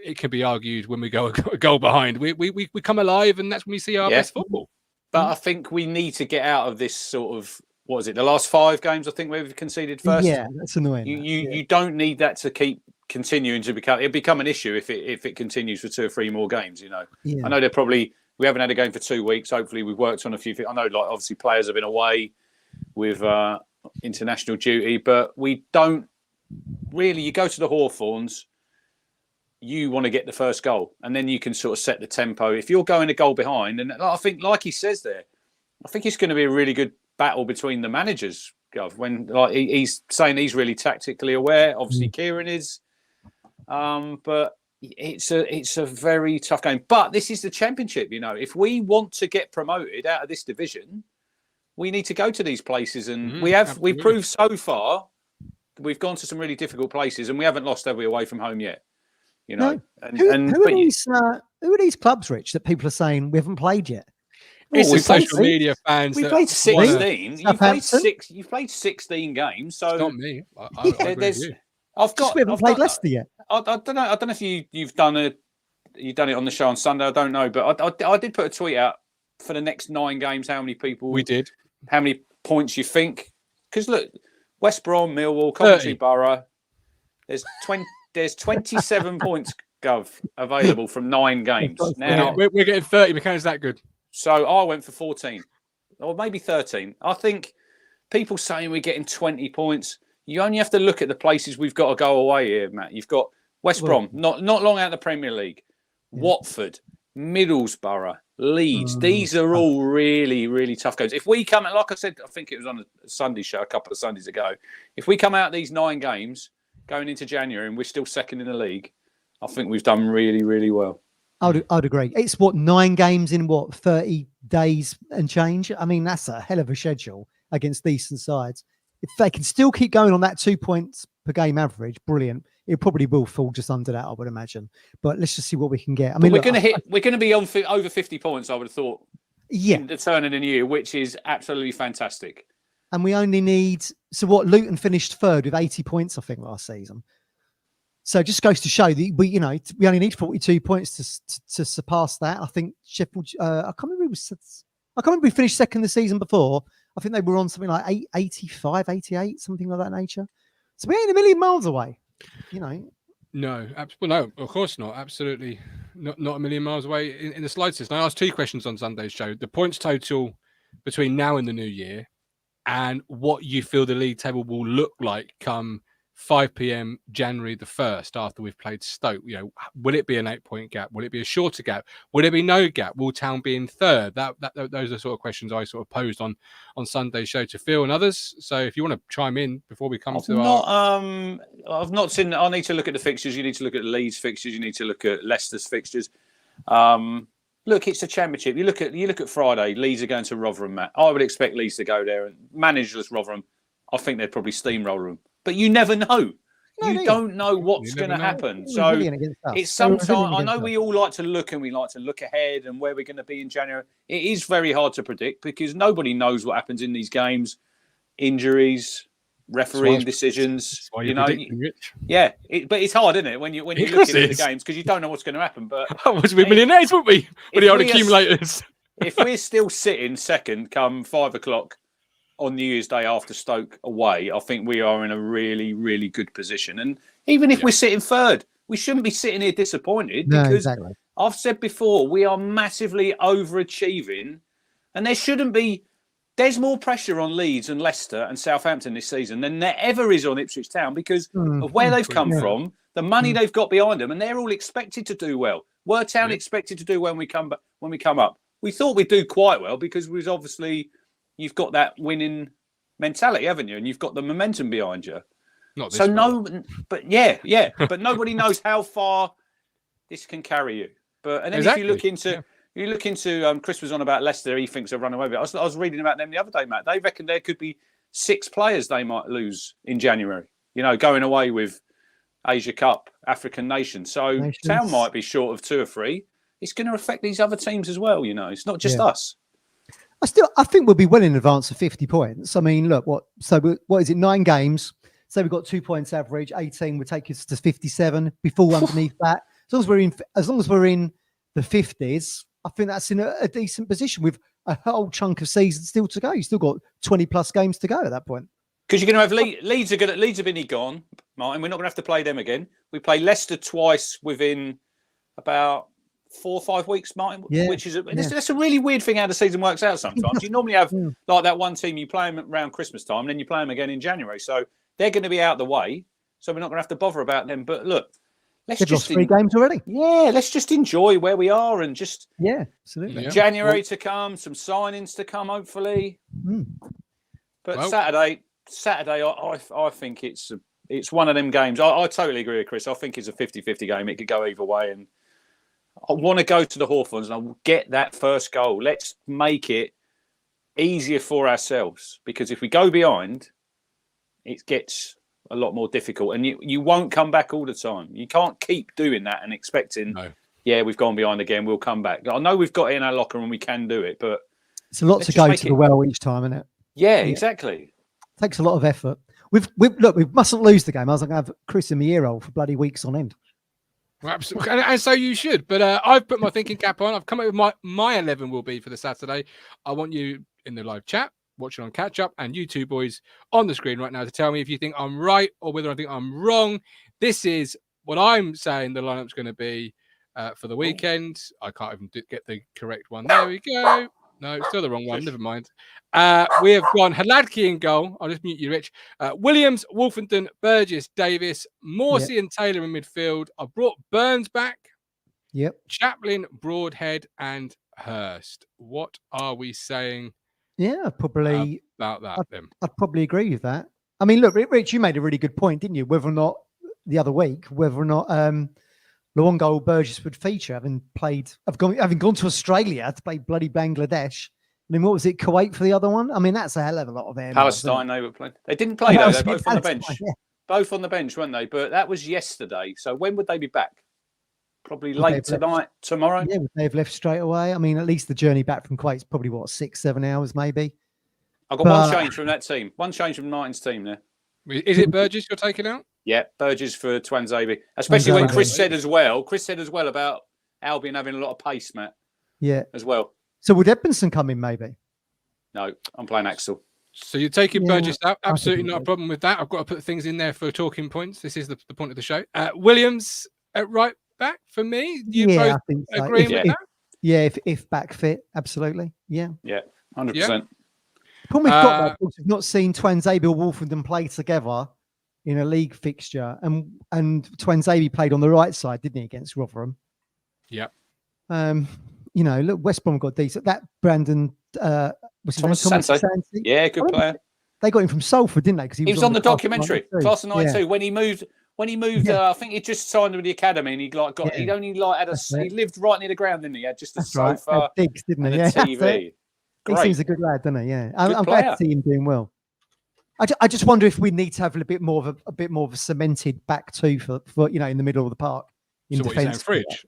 It can be argued when we go a goal behind. We come alive, and that's when we see our best football. But I think we need to get out of this sort of, what is it, the last 5 games I think we've conceded first? Yeah, that's annoying. You don't need that to keep continuing to become an issue if it continues for 2 or 3 more games, you know. Yeah. I know we haven't had a game for 2 weeks. Hopefully we've worked on a few things. I know, like, obviously players have been away with international duty, but we don't really, you go to the Hawthorns, you want to get the first goal, and then you can sort of set the tempo. If you're going a goal behind, and I think, like he says there, I think it's going to be a really good battle between the managers. When he's saying he's really tactically aware, obviously Kieran is, but it's a very tough game. But this is the Championship, you know. If we want to get promoted out of this division, we need to go to these places, and we've proved so far we've gone to some really difficult places, and we haven't lost, have we, away from home yet? You know, who are these clubs, Rich, that people are saying we haven't played yet? It's the social media fans. We played 16. You've played 16 games. So it's not me. I we haven't played Leicester yet. I don't know. I don't know if you've done it on the show on Sunday. I don't know, but I did put a tweet out for the next 9 games. How many people we did? How many points you think? Because look, West Brom, Millwall, Coventry Borough. There's 27 points, available from 9 games. Now we're getting 30. McCann's that good. So I went for 14, or maybe 13. I think people saying we're getting 20 points. You only have to look at the places we've got to go away here, Matt. You've got West Brom, not long out of the Premier League. Watford, Middlesbrough, Leeds. These are all really, really tough games. If we come out, like I said, I think it was on a Sunday show a couple of Sundays ago. If we come out these 9 games going into January and we're still second in the league, I think we've done really, really well. I'd agree. It's 9 games in 30 days and change. I mean, that's a hell of a schedule against decent sides. If they can still keep going on that 2 points per game average, brilliant. It probably will fall just under that, I would imagine. But let's just see what we can get. I mean, we're going to be on over 50 points, I would have thought. Yeah, in the turn of the year, which is absolutely fantastic. And we only need Luton finished 3rd with 80 points, I think, last season. So it just goes to show that we only need 42 points to surpass that. I think Sheffield. I can't remember if we finished second the season before. I think they were on something like 85, 88, something like that nature. So we ain't a million miles away, you know. No, no, of course not. Absolutely not a million miles away in the slightest. And I asked 2 questions on Sunday's show: the points total between now and the new year, and what you feel the league table will look like come 5 p.m. January the 1st after we've played Stoke. You know, will it be an 8-point gap? Will it be a shorter gap? Will it be no gap? Will Town be in 3rd? Those are sort of questions I sort of posed on Sunday's show to Phil and others. So if you want to chime in before we come I've not seen. I need to look at the fixtures. You need to look at Leeds fixtures. You need to look at Leicester's fixtures. Look, it's a Championship. You look at Friday. Leeds are going to Rotherham, Matt. I would expect Leeds to go there and managerless Rotherham. I think they'd probably steamroll them. But you never know. You don't know what's going to happen. So it's sometimes, I know we all like to look, and we like to look ahead and where we're going to be in January. It is very hard to predict because nobody knows what happens in these games. Injuries, refereeing decisions. But it's hard, isn't it? When you're looking at the games because you don't know what's going to happen. But we'd be millionaires, wouldn't we? With the old accumulators. If we're still sitting second come 5 o'clock on New Year's Day after Stoke away, I think we are in a really, really good position. And even if we're sitting 3rd, we shouldn't be sitting here disappointed No, because exactly. I've said before, we are massively overachieving, and there shouldn't be. There's more pressure on Leeds and Leicester and Southampton this season than there ever is on Ipswich Town because of where they've come from, the money they've got behind them, and they're all expected to do well. Were Town expected to do well when we come up? We thought we'd do quite well because we was obviously you've got that winning mentality, haven't you? And you've got the momentum behind you. But nobody knows how far this can carry you. But and then if you look into. You look into Chris was on about Leicester. He thinks they'll run away with it. I was reading about them the other day, Matt. They reckon there could be 6 players they might lose in January. Going away with Asia Cup, African nations. So Town might be short of 2 or 3. It's going to affect these other teams as well. It's not just us. I think we'll be well in advance of 50 points. I mean, look, what is it? 9 games. So we've got 2 points average. 18 would take us to 57. Be full underneath that. As long as we're in the 50s. I think that's in a decent position with a whole chunk of season still to go. You've still got 20 plus games to go at that point. Because you're going to have Leeds have been gone, Martin. We're not going to have to play them again. We play Leicester twice within about 4 or 5 weeks, Martin. Which is that's a really weird thing how the season works out sometimes. You normally have like that one team you play them around Christmas time, and then you play them again in January. So they're going to be out of the way. So we're not going to have to bother about them. But look. They've lost 3 games already. Yeah, let's just enjoy where we are and just absolutely. January to come, some signings to come, hopefully. But Saturday, I think it's one of them games. I totally agree with Chris. I think it's a 50-50 game. It could go either way, and I want to go to the Hawthorns and I will get that first goal. Let's make it easier for ourselves because if we go behind, it gets a lot more difficult, and you won't come back all the time. You can't keep doing that and expecting, we've gone behind again, we'll come back. I know we've got it in our locker and we can do it, but it's a lot to go to the well each time, isn't it? Yeah, exactly. It takes a lot of effort. We mustn't lose the game. I was going to have Chris in my ear hole for bloody weeks on end. Well, absolutely, and so you should. But I've put my thinking cap on. I've come up with my 11 will be for the Saturday. I want you in the live chat, watching on catch up, and you two boys on the screen right now to tell me if you think I'm right or whether I think I'm wrong. This is what I'm saying the lineup's going to be for the weekend. I can't even get the correct one. There we go. No, still the wrong one. Never mind. We have gone Hladky in goal. I'll just mute you, Rich. Williams, Wolfenden, Burgess, Davis, Morsey and Taylor in midfield. I brought Burns back. Yep. Chaplin, Broadhead, and Hurst. What are we saying? Yeah, probably about that. I'd probably agree with that. I mean, look, Rich, you made a really good point, didn't you? Whether or not the other week, whether or not Luongo or Burgess would feature, having gone to Australia to play bloody Bangladesh. I mean, what was it, Kuwait for the other one? I mean, that's a hell of a lot of air. Palestine, they were playing. They didn't play though. They're both on the bench. Yeah. Both on the bench, weren't they? But that was yesterday. So when would they be back? Probably late tonight, tomorrow. Yeah, they've left straight away. I mean, at least the journey back from Kuwait's probably 6-7 hours, maybe. I've got one change from that team. One change from Martin's team there. Is it Burgess you're taking out? Yeah, Burgess for Twanzebe. Especially when Chris said as well about Albion having a lot of pace, Matt. Yeah. As well. So would Edmondson come in maybe? No, I'm playing Axel. So you're taking Burgess out? Absolutely not a problem with that. I've got to put things in there for talking points. This is the point of the show. Williams at right back for me. You both I think so. agreeing with that? Yeah, if back fit, absolutely. Yeah. Yeah, 100%. The problem we've got, we've not seen Twanzebe or Wolfenden play together in a league fixture, and Twanzebe played on the right side, didn't he, against Rotherham? Yeah. Look, West Brom got decent. That Brandon was Thomas Santi. Yeah, good player. They got him from Salford, didn't they? Because he was on the documentary, Class of 92, when he moved. When he moved, I think he just signed with the academy, and he lived right near the ground, didn't he? He had just a sofa, digs, didn't he? And a TV. He seems a good lad, doesn't he? Yeah, I'm glad to see him doing well. I just wonder if we need to have a bit more of a cemented back two for in the middle of the park in so defence. Fridge?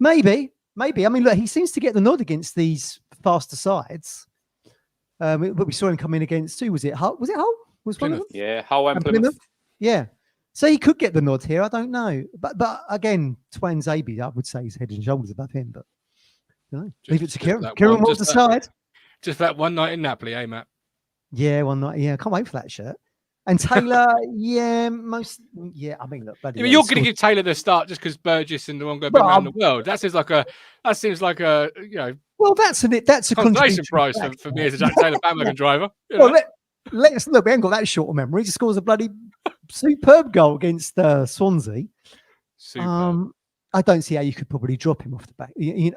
Maybe. I mean, look, he seems to get the nod against these faster sides. But we saw him come in against who was it? Hull? Was it Hull? Was Plymouth. One of them? Yeah, Hull and Plymouth. Yeah. So he could get the nod here. I don't know. But again, Twanzebe, I would say he's head and shoulders above him. But leave it to Kieran. Kieran will decide. Just that one night in Napoli, eh, Matt? Yeah, one night. Yeah, I can't wait for that shirt. And Taylor, I mean, look, you're going to give Taylor the start just because Burgess and the one going around the world. That seems like a Well, that's a consolation prize for me as a Jack Taylor bandwagon driver. Well, let's look. We haven't got that short a memory. He scores a bloody superb goal against Swansea. Superb. I don't see how you could probably drop him off the back.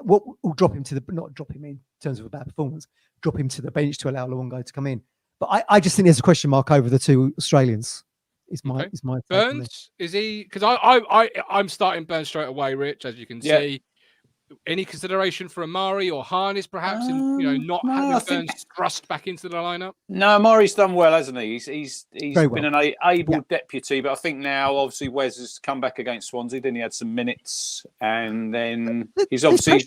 Or drop him not drop him in terms of a bad performance. Drop him to the bench to allow Luongo to come in. But I just think there's a question mark over the two Australians. Is my Burns? Is he? Because I'm starting Burns straight away, Rich, as you can see. Any consideration for Amari or Harness, perhaps, not having Burns thrust back into the lineup? No, Amari's done well, hasn't he? He's been an able deputy, but I think now, obviously, Wes has come back against Swansea. Then he had some minutes, and then he's obviously...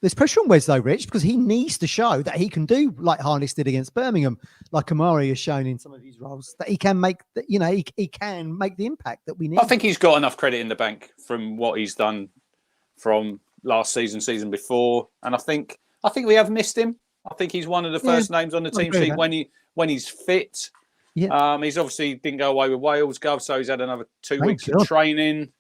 There's pressure on Wes, though, Rich, because he needs to show that he can do like Harness did against Birmingham, like Amari has shown in some of his roles, that he can make he can make the impact that we need. I think he's got enough credit in the bank from what he's done from last season before, and I think we have missed him. I think he's one of the first names on the team sheet when he's fit. Yeah. He's obviously didn't go away with Wales, Gov, so he's had another 2 weeks of training.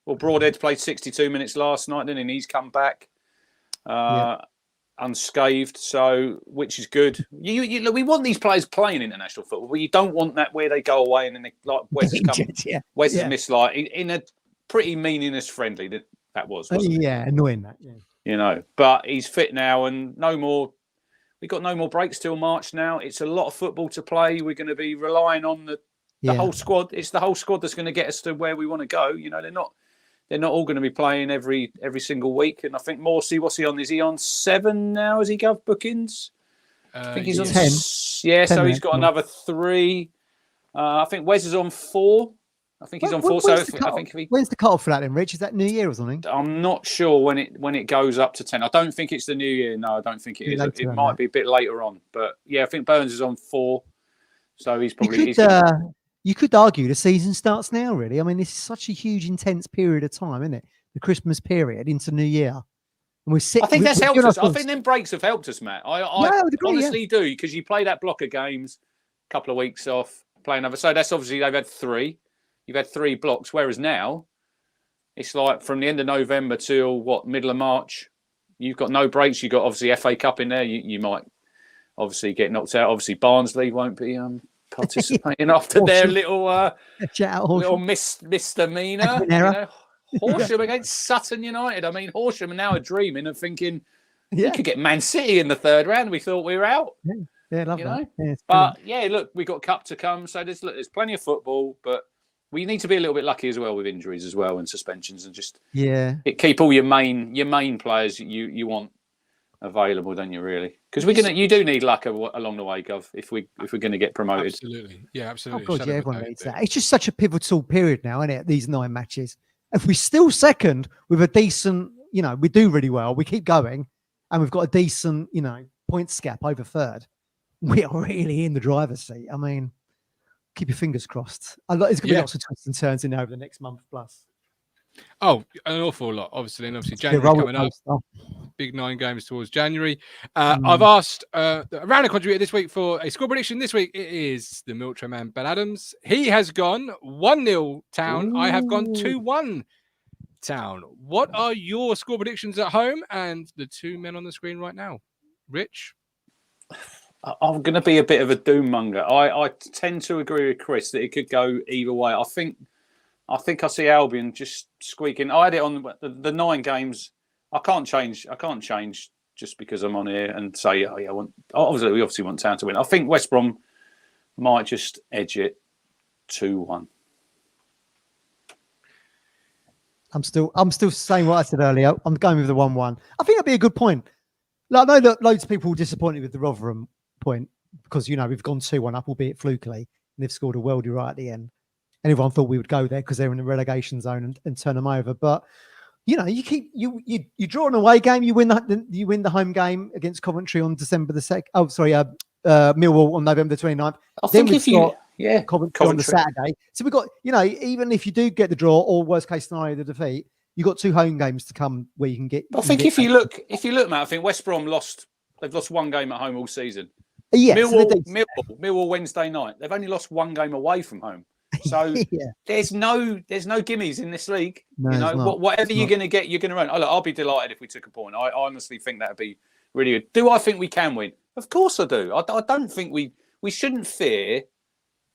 Well, Broadhead played 62 minutes last night, didn't he? And he's come back unscathed, so which is good. We want these players playing international football, but you don't want that where they go away and then Wes has missed in a pretty meaningless friendly that was. Annoying that. Yeah. But he's fit now, and we've got no more breaks till March now. It's a lot of football to play. We're going to be relying on the whole squad. It's the whole squad that's going to get us to where we want to go. They're not all going to be playing every single week. And I think Morsey, what's he on? Is he on 7 now? Has he got bookings? I think he's on 10. So he's got another 3. I think Wes is on 4. I think he's on 4. When's the cut-off for that then, Rich? Is that New Year or something? I'm not sure when it goes up to 10. I don't think it's the New Year. No, I don't think it is. It might be a bit later on. But yeah, I think Burns is on 4. So he's probably... You could argue the season starts now, really. I mean, this is such a huge, intense period of time, isn't it? The Christmas period into New Year. And we're sitting. I think that's helped us. I think them breaks have helped us, Matt. I honestly do, because you play that block of games, a couple of weeks off, play another. So that's obviously they've had 3. You've had 3 blocks, whereas now it's like from the end of November till middle of March, you've got no breaks. You've got obviously FA Cup in there. You might obviously get knocked out. Obviously Barnsley won't be participating after their little misdemeanor. Horsham against Sutton United. I mean, Horsham now are dreaming of thinking we could get Man City in the 3rd round. We thought we were out. Yeah, love that. But look, we got cup to come. So there's plenty of football, but we need to be a little bit lucky as well with injuries as well and suspensions and just keep all your main players you want available, don't you? Really, because you do need luck along the way, Gov. If we're going to get promoted, absolutely. Oh God, everyone needs that. It's just such a pivotal period now, isn't it? These 9 matches. If we're still second with a decent, we do really well. We keep going, and we've got a decent, points gap over 3rd. We are really in the driver's seat. I mean, keep your fingers crossed. It's going to be lots of twists and turns in over the next month plus. Oh, an awful lot, obviously. And obviously, January coming up. Big 9 games towards January. I've asked around a contributor this week for a score prediction. This week, it is the Miltram man, Ben Adams. He has gone 1-0 Town. I have gone 2-1 Town. What are your score predictions at home and the 2 men on the screen right now? Rich? I'm going to be a bit of a doom monger. I tend to agree with Chris that it could go either way. I think I see Albion just squeaking. I had it on the 9 games. I can't change just because I'm on here and say, we obviously want Town to win. I think West Brom might just edge it 2-1. I'm still saying what I said earlier. I'm going with the 1-1. I think that'd be a good point. Like, I know that loads of people were disappointed with the Rotherham point because we've gone 2-1 up, albeit flukily, and they've scored a worldie right at the end. And everyone thought we would go there because they're in the relegation zone and turn them over. But you draw an away game, you win the home game against Coventry on December the 2nd. Oh, sorry, Millwall on November 29th. I think Coventry on the Saturday. So we've got, even if you do get the draw or worst case scenario, the defeat, you've got 2 home games to come where you can get. I think if you look, Matt, I think West Brom they've lost 1 game at home all season. Yes, Millwall Wednesday night. They've only lost one game away from home. So there's no gimmies in this league. No, whatever you're going to get, you're going to run. Oh, look, I'll be delighted if we took a point. I honestly think that would be really good. Do I think we can win? Of course I do. I don't think we shouldn't fear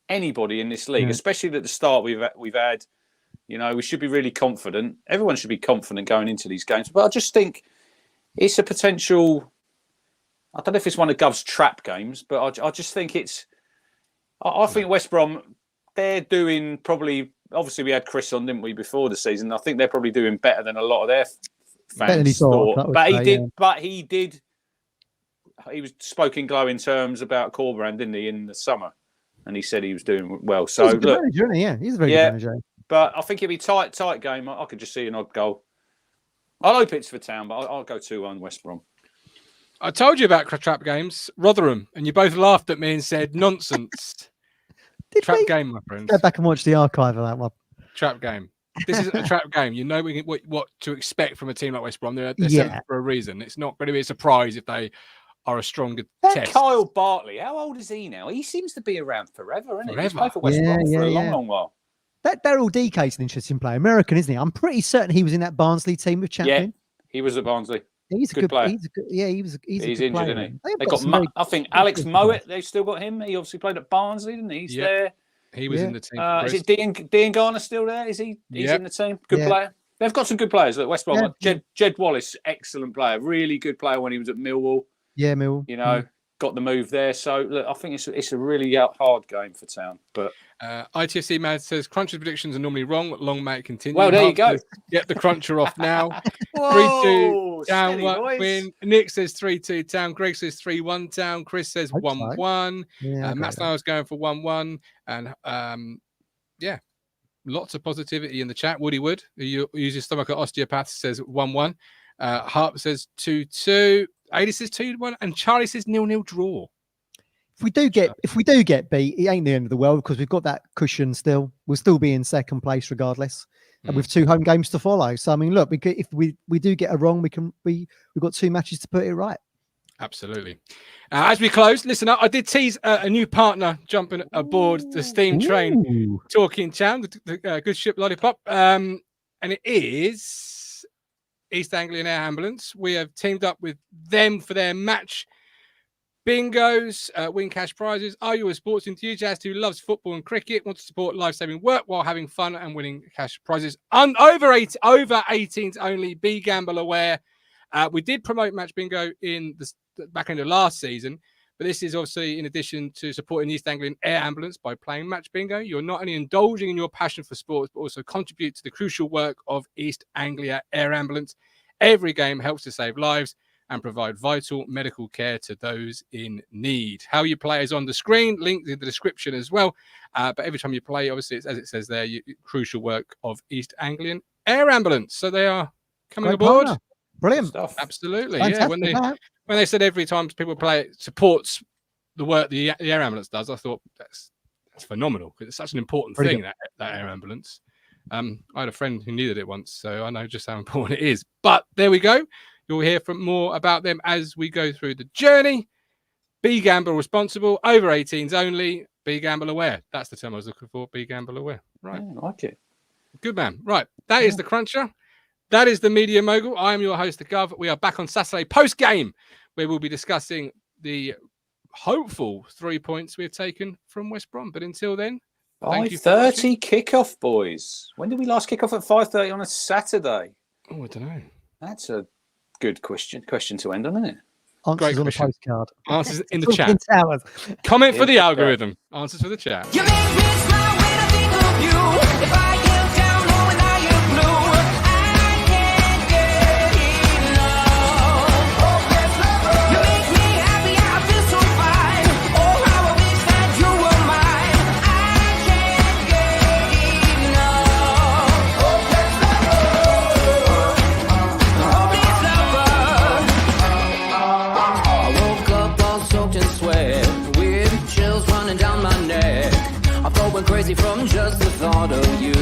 anybody in this league, especially at the start we've had. We should be really confident. Everyone should be confident going into these games. But I just think it's a potential. I don't know if it's one of Gov's trap games, but I just think it's. I think West Brom. They're doing probably. Obviously, we had Chris on, didn't we, before the season? I think they're probably doing better than a lot of their fans thought. But he did. He was spoken glowing terms about Corberán, didn't he, in the summer? And he said he was doing well. So he's a good manager, isn't he? Yeah, he's a very good manager. But I think it'd be tight game. I could just see an odd goal. I'll hope it's for Town, but I'll go 2-1 West Brom. I told you about trap games, Rotherham, and you both laughed at me and said nonsense. Trap game, my friends. Go back and watch the archive of that one. Trap game. This is a trap game. You know what to expect from a team like West Brom. They're set up for a reason. It's not going to be a surprise if they are a stronger test. Kyle Bartley, how old is he now? He seems to be around forever, isn't he? He's played for West Brom for a long while. That Daryl Dike's an interesting player. American, isn't he? I'm pretty certain he was in that Barnsley team with Champion. Yeah, he was at Barnsley. He's a good player. He's injured, player. Isn't he? They got I think Alex Mowat, they've still got him. He obviously played at Barnsley, didn't he? He's there. He was in the team. Is it Dean Garner still there? Is he? He's in the team. Good player. They've got some good players at West Brom. Jed Wallace, excellent player. Really good player when he was at Millwall. Yeah, Millwall. Got the move there. So look, I think it's a really hard game for Town. But ITFC Man says Cruncher's predictions are normally wrong. Long may it continue. Well, there you go. Get the Cruncher off now. 3-2 Town win. Nick says 3-2 Town. Greg says 3-1 Town. Chris says 1-1. Matt Styles going for 1-1. And lots of positivity in the chat. Woody Wood, who uses stomach at osteopath, says 1-1. Harp says 2-2. Ada says 2-1, and Charlie says 0-0 draw. If we do get beat, it ain't the end of the world because we've got that cushion still. We'll still be in second place regardless, and with 2 home games to follow. So I mean, look, if we do get it wrong, we've got 2 matches to put it right. Absolutely. As we close, listen up. I did tease a new partner jumping aboard the steam train, Talking Town, the good ship Lollipop, and it is East Anglian Air Ambulance. We have teamed up with them for their match bingos, win cash prizes. Are you a sports enthusiast who loves football and cricket, wants to support life-saving work while having fun and winning cash prizes? Over 18s only. Be gamble aware. We did promote match bingo in the back end of last season, but this is obviously in addition to supporting the East Anglian Air Ambulance by playing match bingo. You're not only indulging in your passion for sports, but also contribute to the crucial work of East Anglia Air Ambulance. Every game helps to save lives and provide vital medical care to those in need. How you play is on the screen, linked in the description as well. But every time you play, obviously, it's, as it says there, crucial work of East Anglian Air Ambulance. So they are coming aboard. Partner. Brilliant stuff. Absolutely. Fantastic. Yeah. When they said every time people play it supports the work the air ambulance does, I thought that's phenomenal because it's such an important thing, that air ambulance. I had a friend who needed it once, so I know just how important it is. But there we go. You'll hear more about them as we go through the journey. Be gamble responsible. Over 18s only. Be gamble aware. That's the term I was looking for. Be gamble aware. Right. Yeah, I like it. Good man. Right. That is the Cruncher. That is the Media Mogul. I am your host, the Gov. We are back on Saturday post-game, where we'll be discussing the hopeful 3 points we've taken from West Brom. But until then, 5:30 kickoff, boys. When did we last kick off at 5:30 on a Saturday? Oh, I don't know. That's a good question to end on, isn't it? Answers Great on question. a postcard. Answers in the chat. Comment for the algorithm. Answers for the chat. You make me smile when I think of you. If I get down or when I am blue, I can't get enough. Oh, yes, lover. You make me happy, I feel so fine. Oh, how I wish that you were mine. I can't get enough. Oh, yes, lover. I woke up all soaked in sweat, with chills running down my neck. I felt went crazy from just the thought of you.